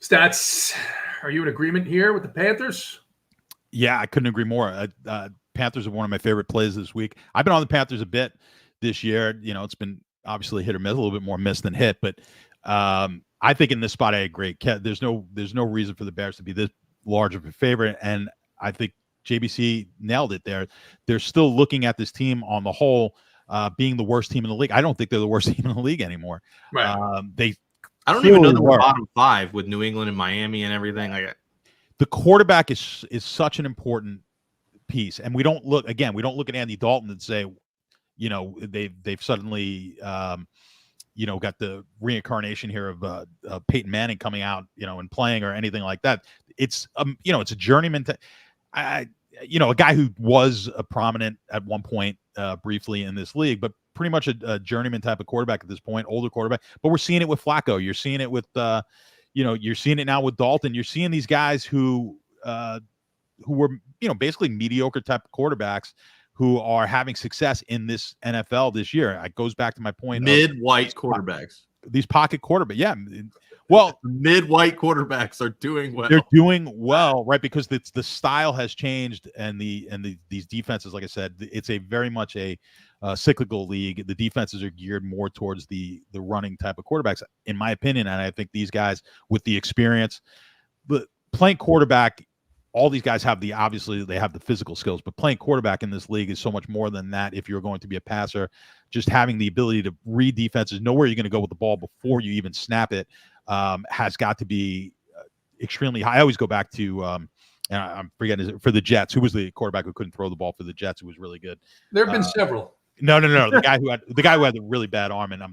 Stats, are you in agreement here with the Panthers? Yeah, I couldn't agree more. Panthers are one of my favorite plays this week. I've been on the Panthers a bit this year. It's been obviously hit or miss, a little bit more miss than hit. But I think in this spot, I agree. There's no reason for the Bears to be this large of a favorite. And I think JBC nailed it there. They're still looking at this team on the whole being the worst team in the league. I don't think they're the worst team in the league anymore. Right. I don't even know that we're bottom 5 with New England and Miami and everything. The quarterback is such an important piece, and we don't look at Andy Dalton and say, they've suddenly got the reincarnation here of Peyton Manning coming out and playing or anything like that. It's it's a journeyman. A guy who was a prominent at one point briefly in this league, but pretty much a journeyman type of quarterback at this point, older quarterback. But we're seeing it with Flacco. You're seeing it with you're seeing it now with Dalton. You're seeing these guys who were basically mediocre type of quarterbacks who are having success in this NFL this year. It goes back to my point. Mid-white quarterbacks. These pocket quarterbacks. Yeah. Well, mid-white quarterbacks are doing well. They're doing well, right? Because the style has changed, and these defenses, like I said, it's a very much a cyclical league. The defenses are geared more towards the running type of quarterbacks, in my opinion. And I think these guys with the experience, but playing quarterback, all these guys have obviously they have the physical skills, but playing quarterback in this league is so much more than that. If you're going to be a passer, just having the ability to read defenses, know where you're going to go with the ball before you even snap it, has got to be extremely high. I always go back to, and I'm forgetting, for the Jets, who was the quarterback who couldn't throw the ball for the Jets, who was really good. There have been several. No. The guy who had a really bad arm, and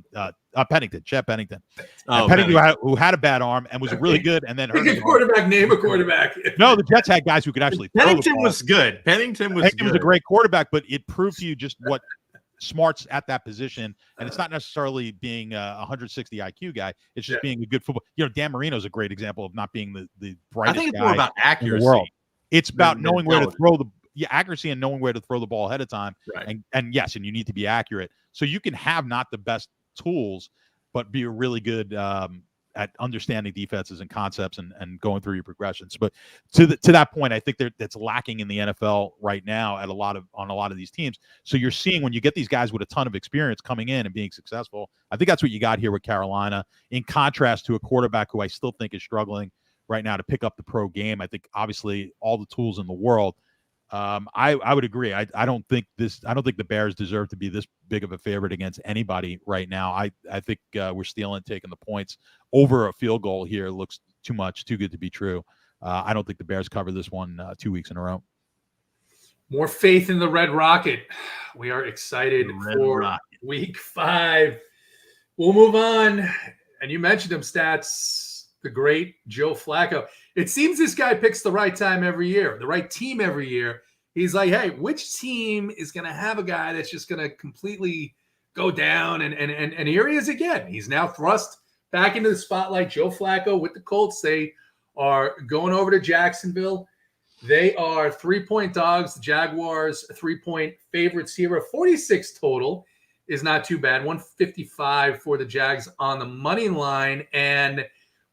Pennington, Chet Pennington. Oh, Pennington who had a bad arm and was really good, and then hurt his arm. Name a quarterback. No, the Jets had guys who could actually throw Pennington the ball. was good. Pennington was a great quarterback, but it proved to you just what smarts at that position, and it's not necessarily being a 160 IQ guy. It's just being a good football. Dan Marino's a great example of not being the brightest. I think it's guy more about accuracy. in the world. It's about knowing where to throw accuracy and knowing where to throw the ball ahead of time. Right. And yes, and you need to be accurate. So you can have not the best tools, but be a really good at understanding defenses and concepts and going through your progressions. But to that point, I think that's lacking in the NFL right now on a lot of these teams. So you're seeing when you get these guys with a ton of experience coming in and being successful, I think that's what you got here with Carolina, in contrast to a quarterback who I still think is struggling right now to pick up the pro game. I think obviously all the tools in the world. I would agree. I don't think the Bears deserve to be this big of a favorite against anybody right now. I think we're stealing, taking the points over a field goal here. Looks too good to be true. I don't think the Bears cover this one 2 weeks in a row. More faith in the Red Rocket. We are excited for Week 5. We'll move on. And you mentioned him, Stats. The great Joe Flacco. It seems this guy picks the right time every year, the right team every year. He's like, hey, which team is going to have a guy that's just going to completely go down? And here he is again. He's now thrust back into the spotlight. Joe Flacco with the Colts. They are going over to Jacksonville. They are 3-point dogs. The Jaguars, 3-point favorites here. A 46 total is not too bad. 155 for the Jags on the money line. And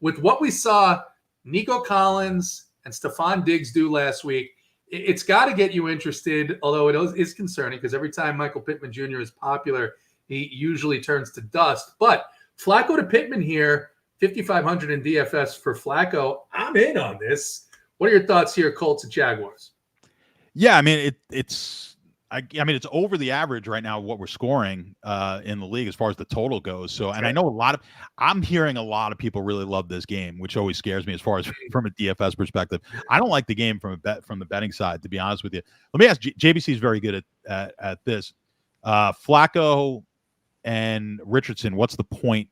with what we saw Nico Collins and Stephon Diggs do last week, it's got to get you interested, although it is concerning because every time Michael Pittman Jr. is popular, he usually turns to dust. But Flacco to Pittman here, 5,500 in DFS for Flacco. I'm in on this. What are your thoughts here, Colts and Jaguars? Yeah, I mean, it's over the average right now what we're scoring in the league as far as the total goes. So, and I know I'm hearing a lot of people really love this game, which always scares me as far as from a DFS perspective. I don't like the game from the betting side, to be honest with you. Let me ask JBC is very good at this. Flacco and Richardson, what's the point?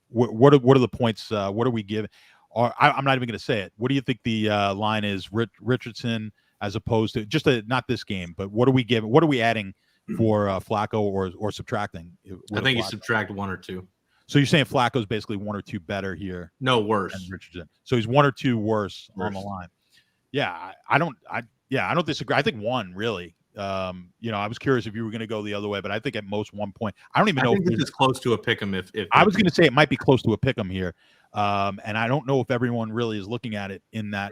What are the points? What are we giving? Or I'm not even going to say it. What do you think the line is? Richardson as opposed to just not this game, but what are we giving? What are we adding for Flacco or subtracting? I think you subtract 1 or 2. So you're saying Flacco's basically 1 or 2 better here? No, worse. Than Richardson. So he's 1 or 2 worse on the line. Yeah, I don't disagree. I think 1 really. I was curious if you were going to go the other way, but I think at most 1 point. I don't even know if it's close to a pick'em. If I was going to say it might be close to a pick'em here. And I don't know if everyone really is looking at it in that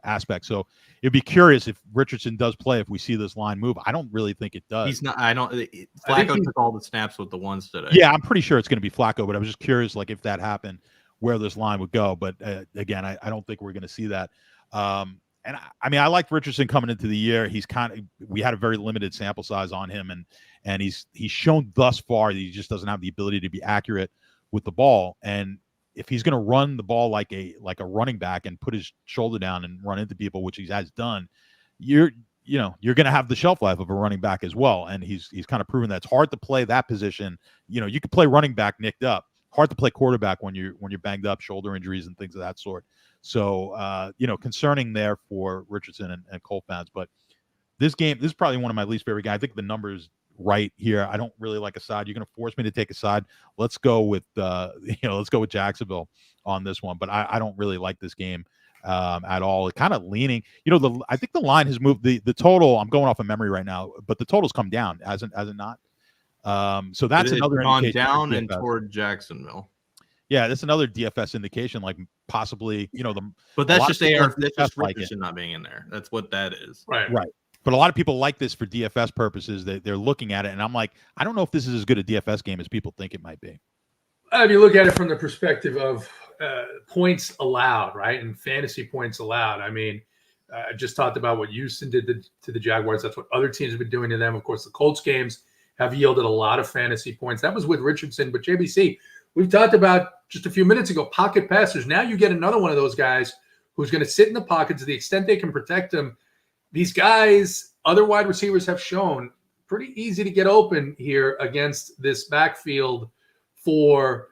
aspect. So it'd be curious if Richardson does play, if we see this line move. I don't really think it does. He's not. Flacco took all the snaps with the ones today. Yeah, I'm pretty sure it's going to be Flacco, but I was just curious, like if that happened, where this line would go. But again, I don't think we're going to see that. And I liked Richardson coming into the year. We had a very limited sample size on him, and he's shown thus far that he just doesn't have the ability to be accurate with the ball. And if he's going to run the ball like a running back and put his shoulder down and run into people, which he has done, you're going to have the shelf life of a running back as well. And he's kind of proven that it's hard to play that position. You could play running back nicked up, hard to play quarterback when you're banged up, shoulder injuries and things of that sort. So, concerning there for Richardson and Colt fans. But this is probably one of my least favorite guys. I think the numbers right here. I don't really like a side. You're going to force me to take a side. Let's go with Jacksonville on this one. But I don't really like this game at all. It's kind of leaning. I think the line has moved. The total. I'm going off of memory right now, but the total's come down. Has it not? So that's another gone down and toward Jacksonville. Yeah, that's another DFS indication, like possibly, But that's just Richardson not being in there. That's what that is. Right. But a lot of people like this for DFS purposes. They're looking at it, and I'm like, I don't know if this is as good a DFS game as people think it might be. If you look at it from the perspective of points allowed, right, and fantasy points allowed, I just talked about what Houston did to the Jaguars. That's what other teams have been doing to them. Of course, the Colts games have yielded a lot of fantasy points. That was with Richardson, but JBC, we've talked about just a few minutes ago, pocket passers. Now you get another one of those guys who's going to sit in the pocket to the extent they can protect him. These guys, other wide receivers have shown pretty easy to get open here against this backfield for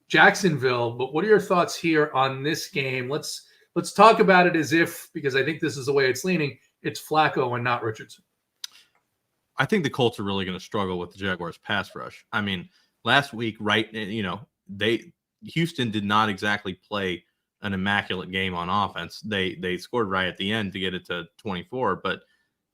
Jacksonville. But what are your thoughts here on this game? Let's talk about it as if, because I think this is the way it's leaning, it's Flacco and not Richardson. I think the Colts are really going to struggle with the Jaguars pass rush. Last week, Houston did not exactly play an immaculate game on offense. They scored right at the end to get it to 24, but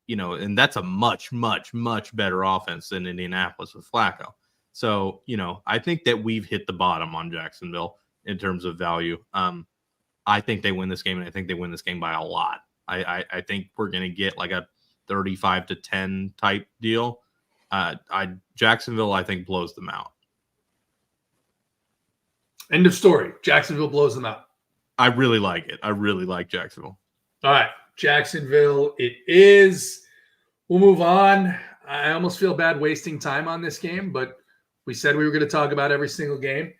and that's a much, much, much better offense than Indianapolis with Flacco. So, I think that we've hit the bottom on Jacksonville. in terms of value. I think they win this game, and I think they win this game by a lot. I think we're going to get like a 35-10 type deal. Jacksonville, I think, blows them out. End of story. Jacksonville blows them out. I really like it. I really like Jacksonville. All right. Jacksonville it is. We'll move on. I almost feel bad wasting time on this game, but we said we were going to talk about every single game.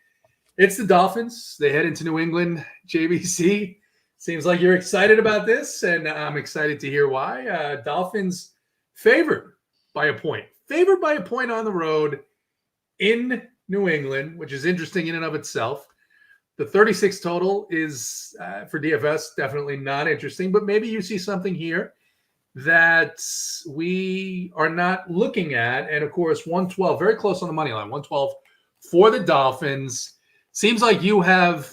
It's the Dolphins. They head into New England. JBC, seems like you're excited about this, and I'm excited to hear why. Dolphins favored by a point. Favored by a point on the road in New England, which is interesting in and of itself. The 36 total is, for DFS, definitely not interesting, but maybe you see something here that we are not looking at. And, of course, 112, very close on the money line, 112 for the Dolphins. Seems like you have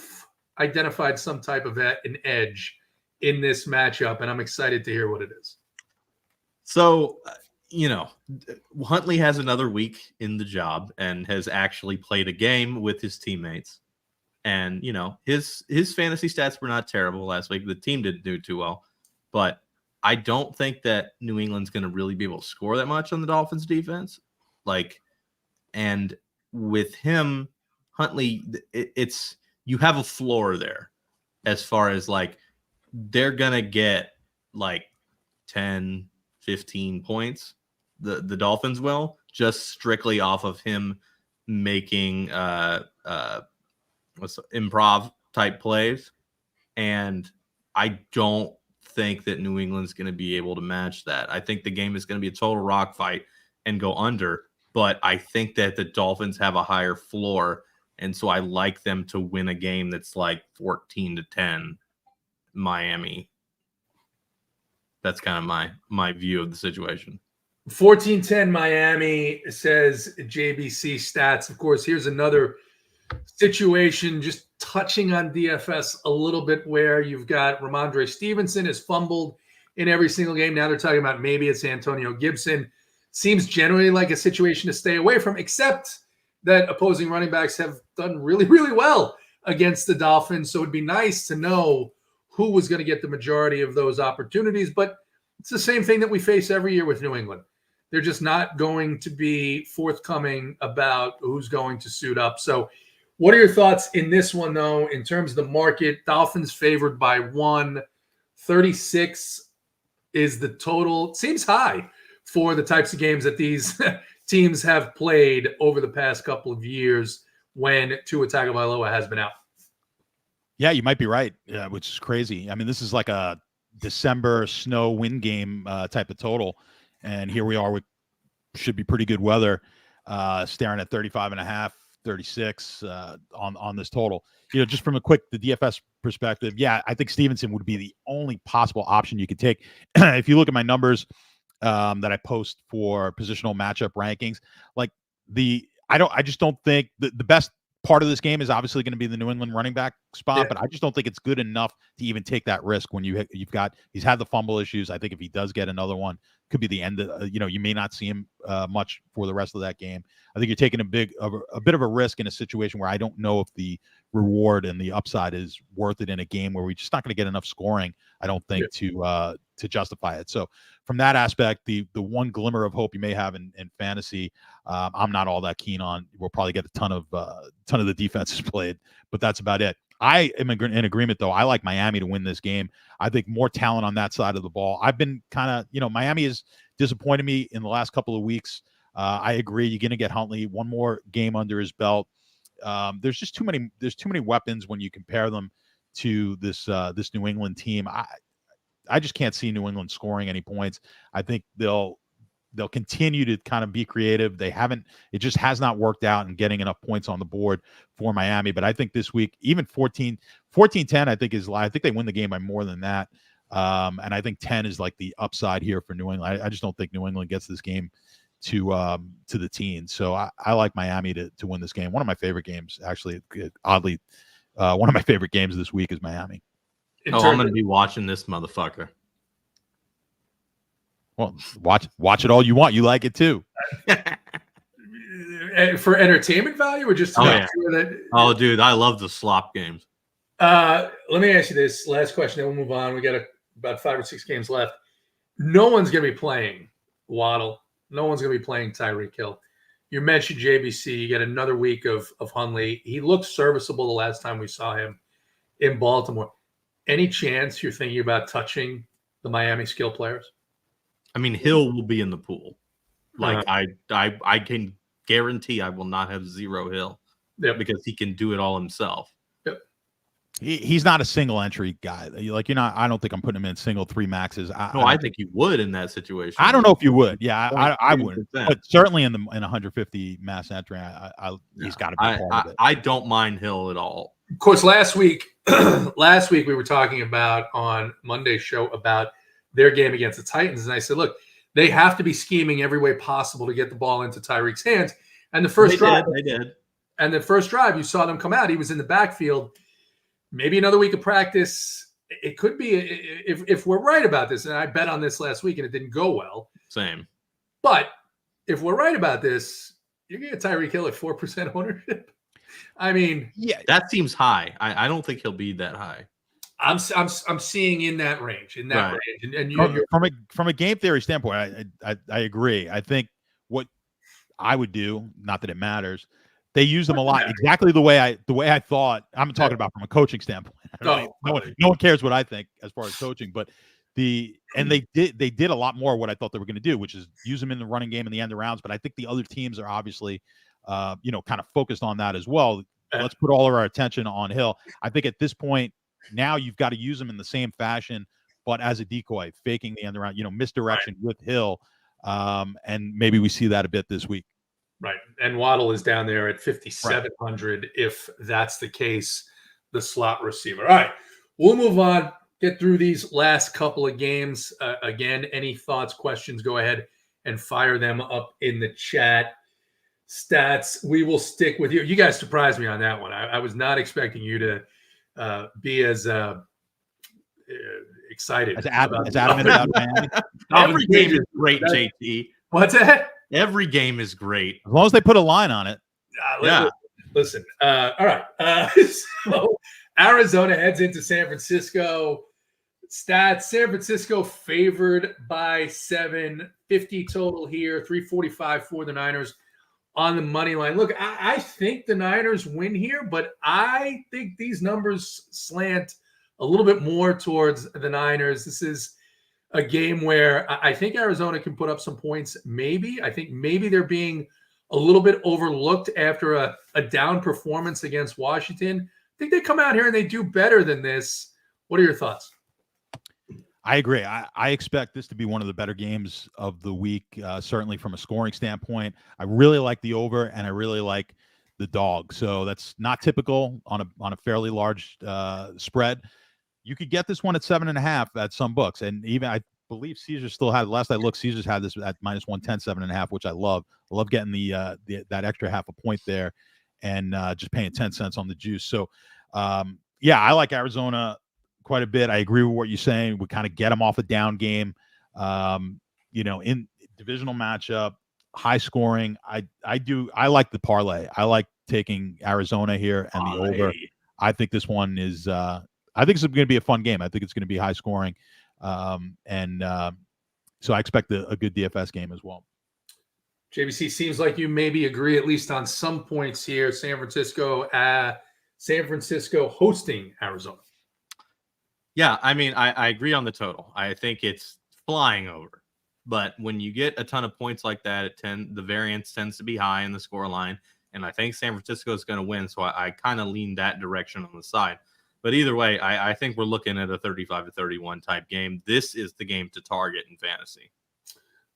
identified some type of an edge in this matchup, and I'm excited to hear what it is. So, Huntley has another week in the job and has actually played a game with his teammates. And, his fantasy stats were not terrible last week. The team didn't do too well. But I don't think that New England's going to really be able to score that much on the Dolphins defense. And with him, Huntley, it's you have a floor there as far as they're going to get 10, 15 points. The Dolphins will, just strictly off of him making improv type plays. And I don't think that New England's going to be able to match that. I think the game is going to be a total rock fight and go under, but I think that the Dolphins have a higher floor. And so I like them to win a game that's 14-10 Miami. That's kind of my view of the situation. 14-10 Miami, says JBC Stats. Of course, here's another situation just touching on DFS a little bit where you've got Ramondre Stevenson has fumbled in every single game. Now they're talking about maybe it's Antonio Gibson. Seems generally like a situation to stay away from, except that opposing running backs have done really, really well against the Dolphins. So it'd be nice to know who was going to get the majority of those opportunities. But it's the same thing that we face every year with New England. They're just not going to be forthcoming about who's going to suit up. So what are your thoughts in this one, though, in terms of the market? Dolphins favored by 1. 36 is the total. Seems high for the types of games that these teams have played over the past couple of years when Tua Tagovailoa has been out. Yeah, you might be right, which is crazy. I mean, this is like a December snow wind game type of total. And here we are with should be pretty good weather, staring at 35.5, 36 on this total. Just from the DFS perspective, yeah, I think Stevenson would be the only possible option you could take. If you look at my numbers that I post for positional matchup rankings, I just don't think the best part of this game is obviously going to be the New England running back spot, but I just don't think it's good enough to even take that risk when he's had the fumble issues. I think if he does get another one, could be the end of, you may not see him much for the rest of that game. I think you're taking a bit of a risk in a situation where I don't know if the reward and the upside is worth it in a game where we're just not going to get enough scoring, I don't think, to justify it. So from that aspect, the one glimmer of hope you may have in fantasy, I'm not all that keen on. We'll probably get a ton of the defenses played, but that's about it. I am in agreement, though. I like Miami to win this game. I think more talent on that side of the ball. I've been kind of, Miami has disappointed me in the last couple of weeks. I agree. You're going to get Huntley one more game under his belt. There's just too many weapons when you compare them to this New England team. I just can't see New England scoring any points. I think they'll continue to kind of be creative. It just has not worked out in getting enough points on the board for Miami. But I think this week, even 14-10, I think they win the game by more than that. And I think 10 is like the upside here for New England. I just don't think New England gets this game to the teens. So I like Miami to win this game. One of my favorite games, actually, oddly, one of my favorite games this week is Miami. I'm going to be watching this motherfucker. Well, watch it all you want. You like it too. for entertainment value or just to make sure that? Oh, dude, I love the slop games. Let me ask you this last question, then we'll move on. We got about 5 or 6 games left. No one's going to be playing Waddle. No one's going to be playing Tyreek Hill. You mentioned JBC. You get another week of Hundley. He looked serviceable the last time we saw him in Baltimore. Any chance you're thinking about touching the Miami skill players? I mean, Hill will be in the pool. Like I can guarantee I will not have 0 Hill because he can do it all himself. Yep. He's not a single entry guy. Like you're not. I don't think I'm putting him in single 3 maxes. I think you would in that situation. I don't know if you would. Yeah, I would. But certainly in 150 mass entry, he's got to be part of it. I don't mind Hill at all. Of course, last week we were talking about on Monday's show about their game against the Titans, and I said, look, they have to be scheming every way possible to get the ball into Tyreek's hands. And the first drive, they did. And the first drive, you saw them come out. He was in the backfield. Maybe another week of practice. It could be if we're right about this, and I bet on this last week and it didn't go well. Same. But if we're right about this, you're going to get Tyreek Hill at 4% ownership. I mean, yeah, that seems high. I don't think he'll be that high. I'm seeing in that range, range. And you're from a game theory standpoint, I agree. I think what I would do, not that it matters, they use them a lot exactly the way I thought. I'm talking about from a coaching standpoint. No one cares what I think as far as coaching, but they did a lot more what I thought they were going to do, which is use them in the running game and the end arounds. But I think the other teams are obviously kind of focused on that as well. Let's put all of our attention on Hill. I think at this point now you've got to use them in the same fashion, but as a decoy, faking the end around, misdirection with Hill. And maybe we see that a bit this week. Right. And Waddle is down there at 5,700 if that's the case, the slot receiver. All right. We'll move on, get through these last couple of games. Again, any thoughts, questions, go ahead and fire them up in the chat. Stats, we will stick with you. You guys surprised me on that one. I was not expecting you to be as excited. As adamant about Miami. Every game is great, JT. What's that? Every game is great. As long as they put a line on it. Listen. All right. So Arizona heads into San Francisco. Stats, San Francisco favored by 7, 50 total here, 345 for the Niners on the money line. Look, I think the Niners win here, but I think these numbers slant a little bit more towards the Niners. This is a game where I think Arizona can put up some points. I think maybe they're being a little bit overlooked after a down performance against Washington. I think they come out here and they do better than this. What are your thoughts? I agree. I expect this to be one of the better games of the week, certainly from a scoring standpoint. I really like the over, and I really like the dog. So that's not typical on a fairly large spread. You could get this one at 7.5 at some books, and even I believe Caesar still had. Last I looked, Caesar's had this at -110, 7.5, which I love. I love getting the that extra half a point there, and just paying 10 cents on the juice. So, I like Arizona quite a bit. I agree with what you're saying. We kind of get them off a down game, in divisional matchup, high scoring. I like the parlay. I like taking Arizona here and the over. I think this one is. I think it's going to be a fun game. I think it's going to be high scoring, so I expect a good DFS game as well. JBC, seems like you maybe agree at least on some points here. San Francisco hosting Arizona. Yeah, I mean, I agree on the total. I think it's flying over. But when you get a ton of points like that, the variance tends to be high in the score line. And I think San Francisco is going to win. So I kind of lean that direction on the side. But either way, I think we're looking at a 35-31 type game. This is the game to target in fantasy.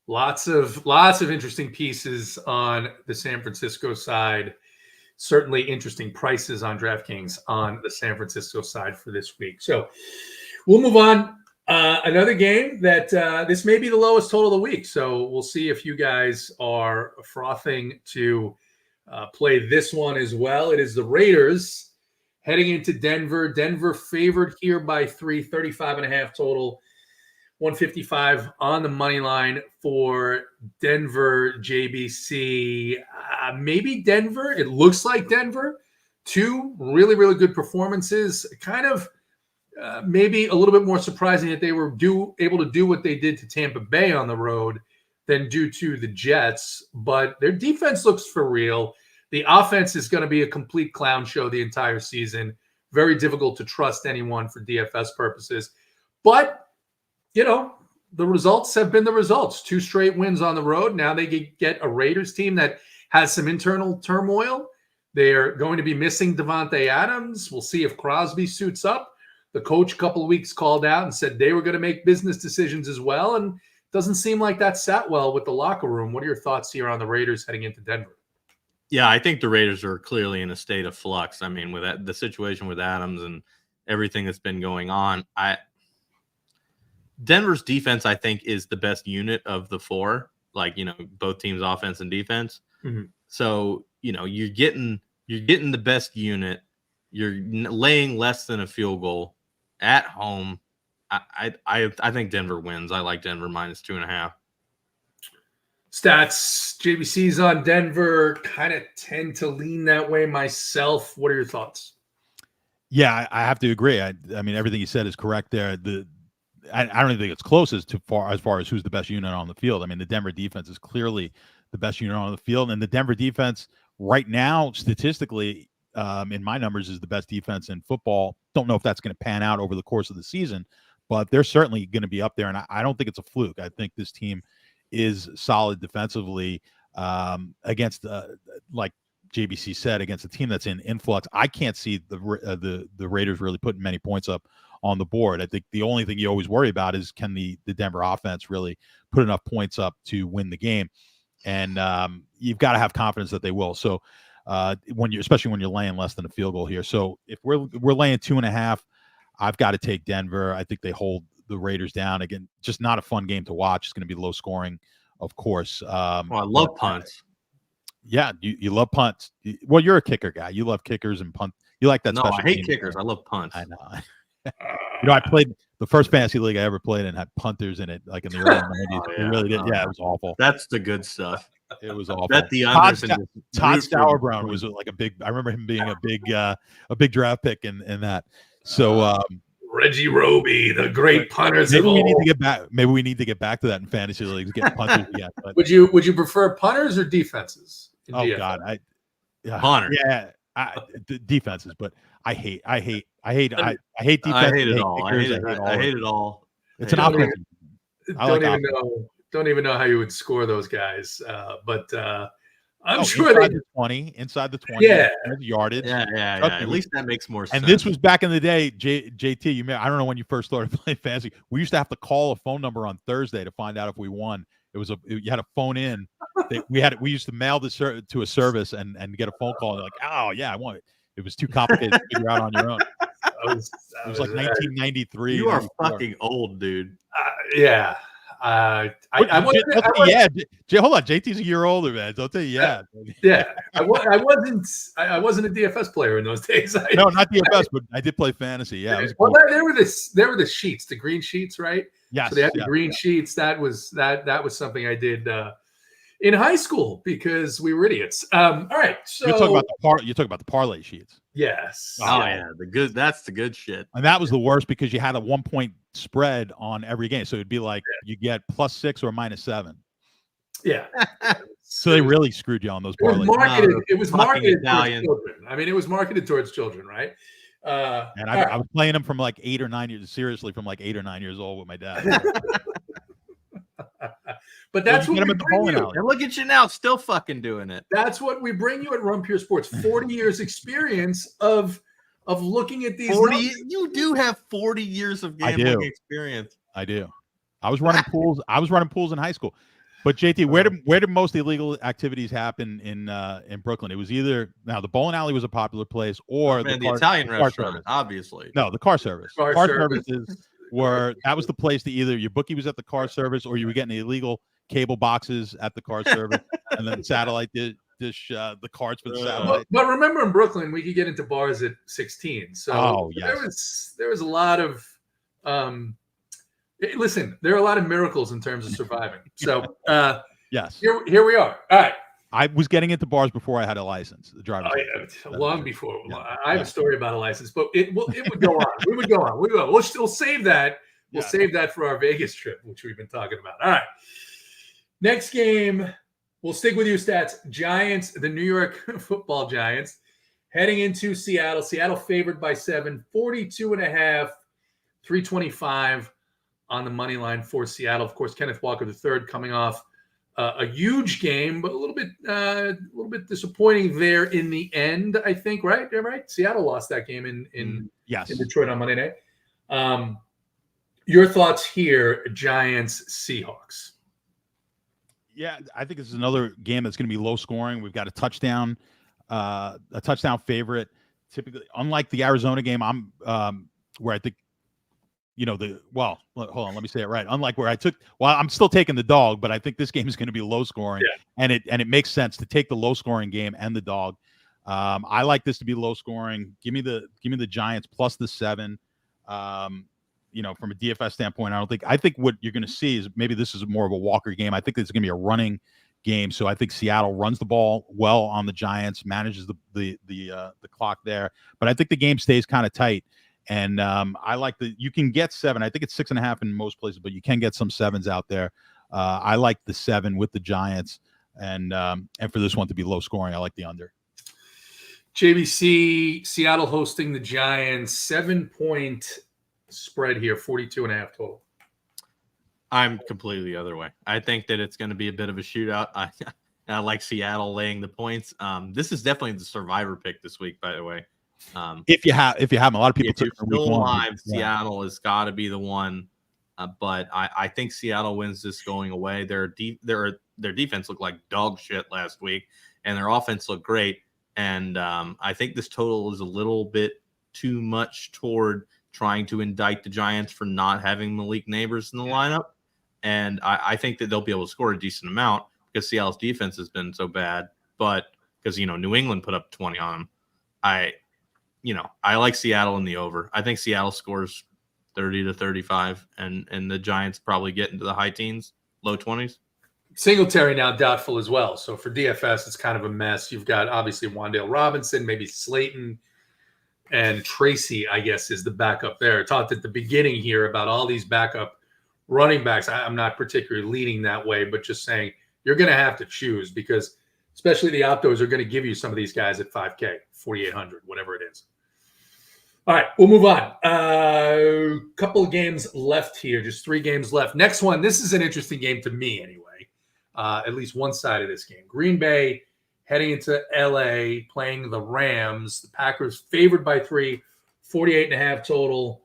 Lots of interesting pieces on the San Francisco side. Certainly interesting prices on DraftKings on the San Francisco side for this week. So we'll move on. Another game that this may be the lowest total of the week. So we'll see if you guys are frothing to play this one as well. It is the Raiders heading into Denver. Denver favored here by 3, 35.5 total. 155 on the money line for Denver, JBC. Maybe Denver. It looks like Denver. 2 really, really good performances. Kind of maybe a little bit more surprising that they were able to do what they did to Tampa Bay on the road than due to the Jets. But their defense looks for real. The offense is going to be a complete clown show the entire season. Very difficult to trust anyone for DFS purposes. But the results have been the results. 2 straight wins on the road. Now they get a Raiders team that has some internal turmoil. They're going to be missing Devontae Adams. We'll see if Crosby suits up. The coach a couple of weeks called out and said they were going to make business decisions as well. And it doesn't seem like that sat well with the locker room. What are your thoughts here on the Raiders heading into Denver? Yeah, I think the Raiders are clearly in a state of flux. I mean, with the situation with Adams and everything that's been going on, Denver's defense, I think, is the best unit of the 4, both teams' offense and defense. Mm-hmm. So, you're getting the best unit. You're laying less than a field goal at home. I think Denver wins. I like Denver -2.5. Stats, JBC's on Denver. Kind of tend to lean that way myself. What are your thoughts? Yeah, I have to agree. I mean, everything you said is correct there. I don't even think it's close as far as who's the best unit on the field. I mean, the Denver defense is clearly the best unit on the field, and the Denver defense right now, statistically, in my numbers, is the best defense in football. Don't know if that's going to pan out over the course of the season, but they're certainly going to be up there, and I don't think it's a fluke. I think this team is solid defensively against, like JBC said, against a team that's in influx. I can't see the Raiders really putting many points up on the board. I think the only thing you always worry about is can the Denver offense really put enough points up to win the game, and you've got to have confidence that they will. So especially when you're laying less than a field goal here. So if we're laying 2.5, I've got to take Denver. I think they hold the Raiders down. Again, just not a fun game to watch. It's going to be low scoring, of course. I love punts. Yeah, you love punts. Well, you're a kicker guy. You love kickers and punt. You like that. No, I hate kickers. I love punts. I know. I played the first fantasy league I ever played and had punters in it, like in the early 90s. Oh, It really did. Yeah, it was awful. That's the good stuff. It was awful. Bet the Todd Stauerbrown was like a big. I remember him being a big draft pick in that. So Reggie Roby, the great punters. Maybe we need to get back. Maybe we need to get back to that in fantasy leagues. Get punters again. But, would you prefer punters or defenses? Oh DFL? God, punters. Yeah, defenses. But I hate defense. I hate it all. I hate it all. It's an offense. Don't even know how you would score those guys. But I'm sure inside the 20. Yeah, yardage. Yeah. At least that makes more sense. And this was back in the day, JT. I don't know when you first started playing fantasy. We used to have to call a phone number on Thursday to find out if we won. You had to phone in. We used to mail this to a service and get a phone call. And like, oh yeah, I won it. It was too complicated to figure out on your own. It was like 1993. You are fucking old, dude. Yeah. Hold on, JT's a year older, man. Don't tell you, yeah. Yeah, I wasn't a DFS player in those days. No, not DFS, but I did play fantasy. Yeah, it was cool. There were the sheets, the green sheets, right? Yes. So they had the green sheets. That was something I did in high school because we were idiots. All right, so you're talking about the parlay sheets. Yes. Oh yeah, that's the good shit. And that was the worst because you had a 1-point spread on every game, so it'd be like you get +6 or -7. Yeah. So they really screwed you on those parlays. It was marketed towards children. I mean, it was marketed towards children, right? And I was playing them from like 8 or 9 years. Seriously, from like 8 or 9 years old with my dad. But that's what we bring you. And look at you now, still fucking doing it. That's what we bring you at Run Pure Sports. 40 years experience of looking at these. 40. You do have 40 years of gambling experience. I do. I was running pools. In high school. But JT, where did most illegal activities happen in Brooklyn? It was either the bowling alley was a popular place, or the Italian restaurant, obviously. No, the car service. Car services that was the place that either your bookie was at the car service, or you were getting illegal cable boxes at the car service, and then satellite dish the cards for the satellite. But remember, in Brooklyn, we could get into bars at 16. So yes. there was a lot of Listen, there are a lot of miracles in terms of surviving. So yes, here we are. All right. I was getting into bars before I had a license, the driver's license. Long before. Yeah. I have a story about a license, but it would go on. We would go on. We'll still save that. We'll save that for our Vegas trip, which we've been talking about. All right. Next game, we'll stick with your stats. Giants, the New York Football Giants, heading into Seattle. Seattle favored by 7, 42.5, 325 on the money line for Seattle. Of course, Kenneth Walker III coming off a huge game, but a little bit disappointing there in the end, I think, right? Right? Seattle lost that game in Detroit on Monday night. Your thoughts here, Giants, Seahawks? Yeah, I think this is another game that's going to be low scoring. We've got a touchdown favorite. Typically, unlike the Arizona game, I'm where I think, hold on, let me say it right. Unlike where I'm still taking the dog, but I think this game is going to be low scoring, and it makes sense to take the low scoring game and the dog. I like this to be low scoring. Give me the Giants plus the 7. From a DFS standpoint, I think what you're going to see is maybe this is more of a Walker game. I think it's going to be a running game. So I think Seattle runs the ball well on the Giants, manages the clock there, but I think the game stays kind of tight. And I like you can get 7. I think it's 6.5 in most places, but you can get some 7s out there. I like the 7 with the Giants, and for this one to be low scoring, I like the under. JBC, Seattle hosting the Giants, 7-point spread here, 42.5 total. I'm completely the other way. I think that it's going to be a bit of a shootout. I like Seattle laying the points. This is definitely the survivor pick this week, by the way. If you have a lot of people took still alive, Seattle has got to be the one. But I think Seattle wins this going away. Their defense looked like dog shit last week, and their offense looked great. And I think this total is a little bit too much toward trying to indict the Giants for not having Malik Neighbors in the lineup. And I think that they'll be able to score a decent amount because Seattle's defense has been so bad. But because, New England put up 20 on them, I like Seattle in the over. I think Seattle scores 30 to 35, and the Giants probably get into the high teens, low 20s. Singletary now doubtful as well. So for DFS, it's kind of a mess. You've got obviously Wan'Dale Robinson, maybe Slayton, and Tracy, I guess, is the backup there. I talked at the beginning here about all these backup running backs. I'm not particularly leaning that way, but just saying you're going to have to choose because especially the optos are going to give you some of these guys at 5K, 4,800, whatever it is. All right, we'll move on. A couple of games left here, just 3 games left. Next one, this is an interesting game to me anyway, at least one side of this game. Green Bay heading into LA, playing the Rams. The Packers favored by 3, 48.5 total.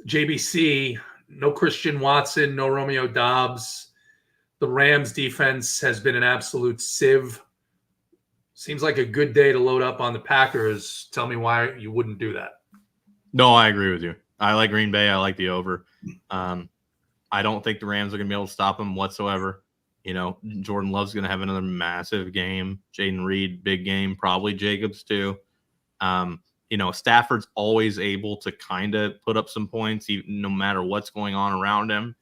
JBC, no Christian Watson, no Romeo Doubs. The Rams defense has been an absolute sieve. Seems like a good day to load up on the Packers. Tell me why you wouldn't do that. No, I agree with you. I like Green Bay. I like the over. I don't think the Rams are going to be able to stop them whatsoever. Jordan Love's going to have another massive game. Jaden Reed, big game. Probably Jacobs too. Stafford's always able to kind of put up some points, no matter what's going on around him.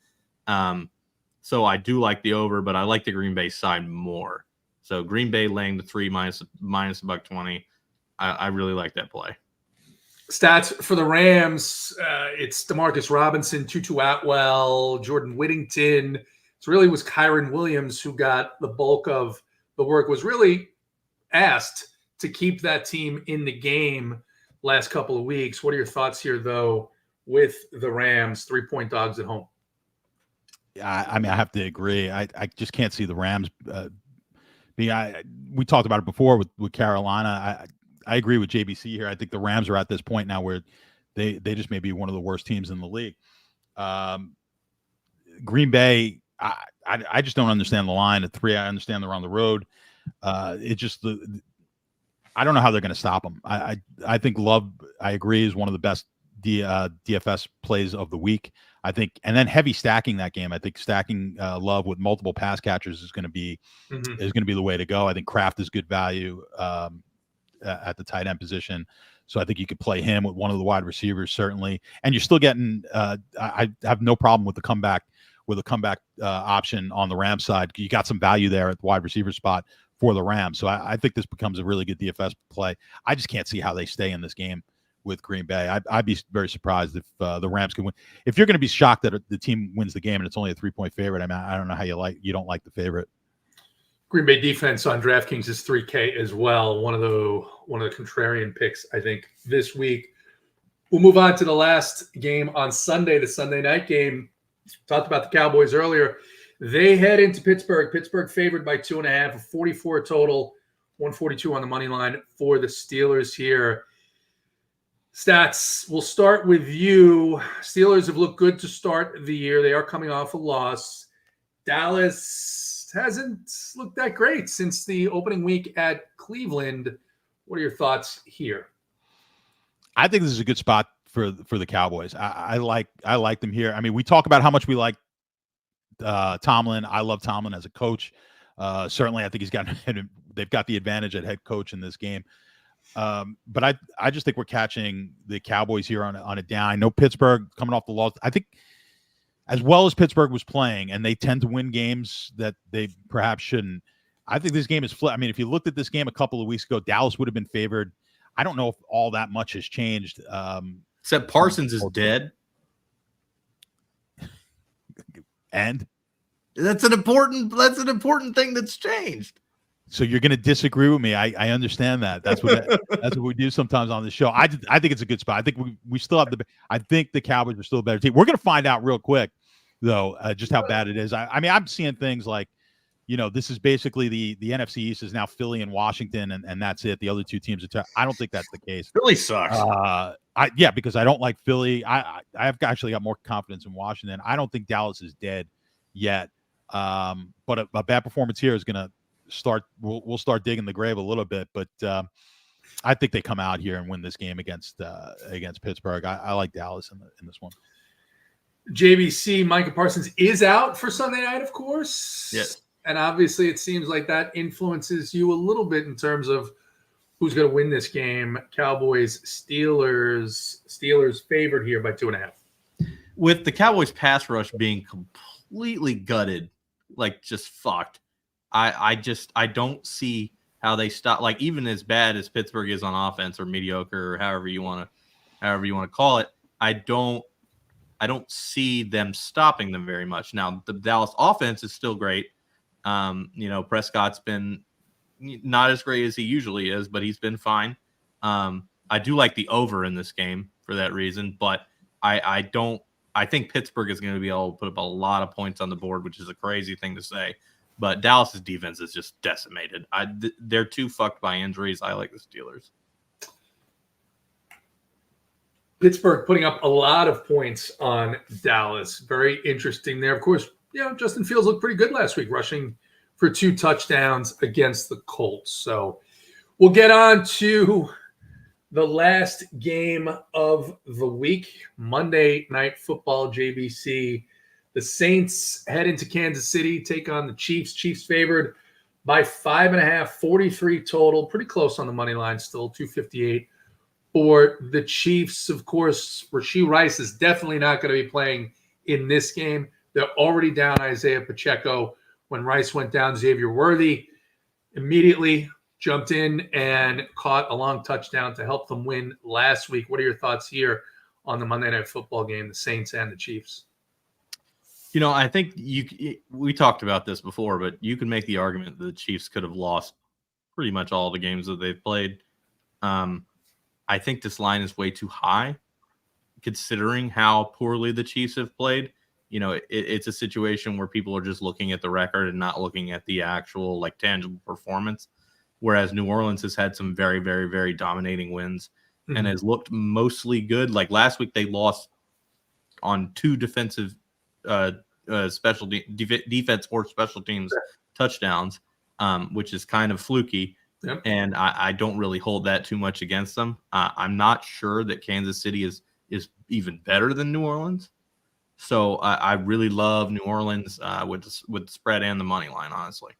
So I do like the over, but I like the Green Bay side more. So Green Bay laying the 3 minus $1.20. I really like that play. Stats for the Rams, it's DeMarcus Robinson, Tutu Atwell, Jordan Whittington. It really was Kyron Williams who got the bulk of the work, was really asked to keep that team in the game last couple of weeks. What are your thoughts here, though, with the Rams, 3-point dogs at home? Yeah, I have to agree. I just can't see the Rams. We talked about it before with Carolina. I agree with JBC here. I think the Rams are at this point now where they just may be one of the worst teams in the league. Green Bay, I just don't understand the line at 3. I understand they're on the road. I don't know how they're going to stop them. I think Love, I agree, is one of the best DFS plays of the week. I think, and then heavy stacking that game. I think stacking Love with multiple pass catchers is going to be the way to go. I think Kraft is good value. at the tight end position. So I think you could play him with one of the wide receivers, certainly. And you're still getting I have no problem with the comeback option on the Rams side. You got some value there at the wide receiver spot for the Rams. So I think this becomes a really good DFS play. I just can't see how they stay in this game with Green Bay. I'd be very surprised if the Rams can win. If you're going to be shocked that the team wins the game and it's only a 3-point favorite, I mean, I don't know how you don't like the favorite. Green Bay defense on DraftKings is 3K as well. One of the contrarian picks, I think, this week. We'll move on to the last game on Sunday, the Sunday night game. Talked about the Cowboys earlier. They head into Pittsburgh. Pittsburgh favored by 2.5, a 44 total, 142 on the money line for the Steelers here. Stats, we'll start with you. Steelers have looked good to start the year. They are coming off a loss. Dallas hasn't looked that great since the opening week at Cleveland. What are your thoughts here? I think this is a good spot for the Cowboys. I like them here. I mean, we talk about how much we like Tomlin. I love Tomlin as a coach. Certainly, I think they've got the advantage at head coach in this game. But I just think we're catching the Cowboys here on a down. I know Pittsburgh coming off the loss. I think as well as Pittsburgh was playing, and they tend to win games that they perhaps shouldn't. I think this game is flip. I mean, if you looked at this game a couple of weeks ago, Dallas would have been favored. I don't know if all that much has changed. Except Parsons is dead. And that's an important thing that's changed. So you're going to disagree with me. I understand that. That's what we do sometimes on the show. I think it's a good spot. I think we still have I think the Cowboys are still a better team. We're going to find out real quick, though, just how bad it is. I mean, I'm seeing things like, this is basically the NFC East is now Philly and Washington, and that's it. The other two teams are I don't think that's the case. Philly sucks. Because I don't like Philly. I've actually got more confidence in Washington. I don't think Dallas is dead yet. But a bad performance here is going to we'll start digging the grave a little bit, but I think they come out here and win this game against Pittsburgh. I like Dallas in this one. JBC, Micah Parsons is out for Sunday night, of course. Yes. And obviously it seems like that influences you a little bit in terms of who's going to win this game. Cowboys, Steelers favored here by 2.5. With the Cowboys pass rush being completely gutted, like just fucked, I don't see how they stop. Like, even as bad as Pittsburgh is on offense, or mediocre, or however you want to call it, I don't see them stopping them very much. Now, the Dallas offense is still great. Prescott's been not as great as he usually is, but he's been fine. I do like the over in this game for that reason, but I think Pittsburgh is going to be able to put up a lot of points on the board, which is a crazy thing to say. But Dallas's defense is just decimated. They're too fucked by injuries. I like the Steelers. Pittsburgh putting up a lot of points on Dallas. Very interesting there. Of course, Justin Fields looked pretty good last week, rushing for 2 touchdowns against the Colts. So we'll get on to the last game of the week, Monday Night Football, JBC. The Saints head into Kansas City, take on the Chiefs. Chiefs favored by 5.5, 43 total. Pretty close on the money line still, 258 for the Chiefs. Of course, Rashee Rice is definitely not going to be playing in this game. They're already down Isaiah Pacheco. When Rice went down, Xavier Worthy immediately jumped in and caught a long touchdown to help them win last week. What are your thoughts here on the Monday Night Football game, the Saints and the Chiefs? I think we talked about this before, but you can make the argument that the Chiefs could have lost pretty much all the games that they've played. I think this line is way too high, considering how poorly the Chiefs have played. It's a situation where people are just looking at the record and not looking at the actual, tangible performance. Whereas New Orleans has had some very, very, very dominating wins and has looked mostly good. Like last week, they lost on 2 defensive defense or special teams touchdowns, which is kind of fluky. Yep. And I don't really hold that too much against them. I'm not sure that Kansas City is even better than New Orleans. So I really love New Orleans with the spread and the money line, honestly.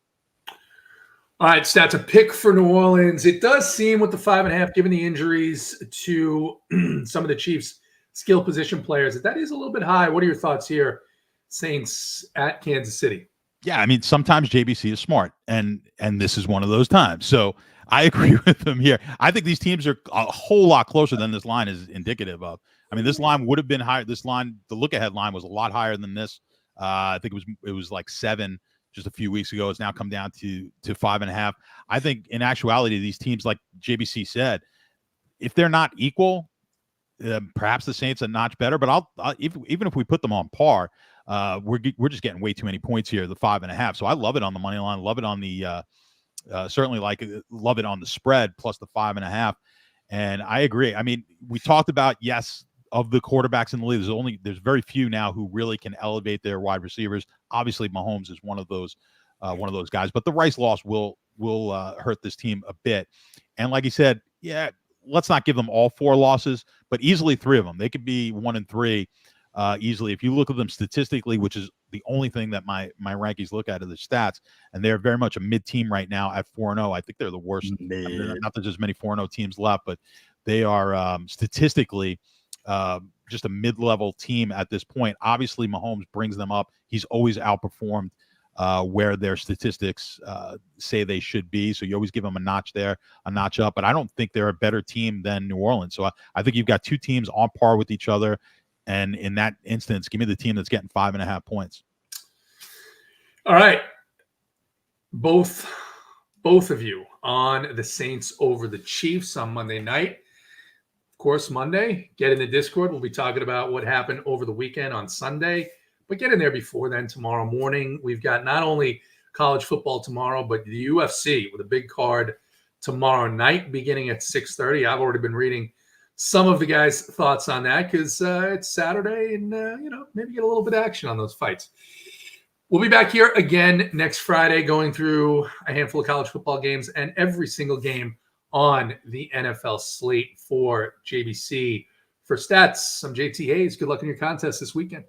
All right, stats a pick for New Orleans. It does seem with the 5.5, given the injuries to some of the Chiefs' skill position players, that is a little bit high. What are your thoughts here? Saints at Kansas City. Yeah, I mean, sometimes JBC is smart, and this is one of those times. So I agree with him here. I think these teams are a whole lot closer than this line is indicative of. I mean, this line would have been higher. This line, the look-ahead line, was a lot higher than this. I think it was like 7 just a few weeks ago. It's now come down to 5.5. I think in actuality, these teams, like JBC said, if they're not equal, perhaps the Saints a notch better. But even if we put them on par, we're just getting way too many points here, the 5.5. So I love it on the money line, love it on the certainly love it on the spread plus the 5.5. And I agree. I mean, we talked about, yes, of the quarterbacks in the league, there's very few now who really can elevate their wide receivers. Obviously, Mahomes is one of those guys, but the Rice loss will hurt this team a bit. And like you said, yeah, let's not give them all 4 losses, but easily 3 of them. They could be 1-3 easily. If you look at them statistically, which is the only thing that my rankings look at are the stats, and they're very much a mid team right now at 4-0. I think they're the worst. I mean, not that there's many 4-0 teams left, but they are statistically just a mid-level team at this point. Obviously, Mahomes brings them up. He's always outperformed where their statistics say they should be. So you always give them a notch there, a notch up. But I don't think they're a better team than New Orleans. So I think you've got 2 teams on par with each other. And in that instance, give me the team that's getting 5.5 points. All right. Both of you on the Saints over the Chiefs on Monday night. Of course, Monday, get in the Discord. We'll be talking about what happened over the weekend on Sunday. But get in there before then. Tomorrow morning, we've got not only college football tomorrow, but the UFC with a big card tomorrow night beginning at 6:30. I've already been reading some of the guys' thoughts on that because it's Saturday and, maybe get a little bit of action on those fights. We'll be back here again next Friday going through a handful of college football games and every single game on the NFL slate for JBC. For stats, I'm JT Hayes. Good luck in your contest this weekend.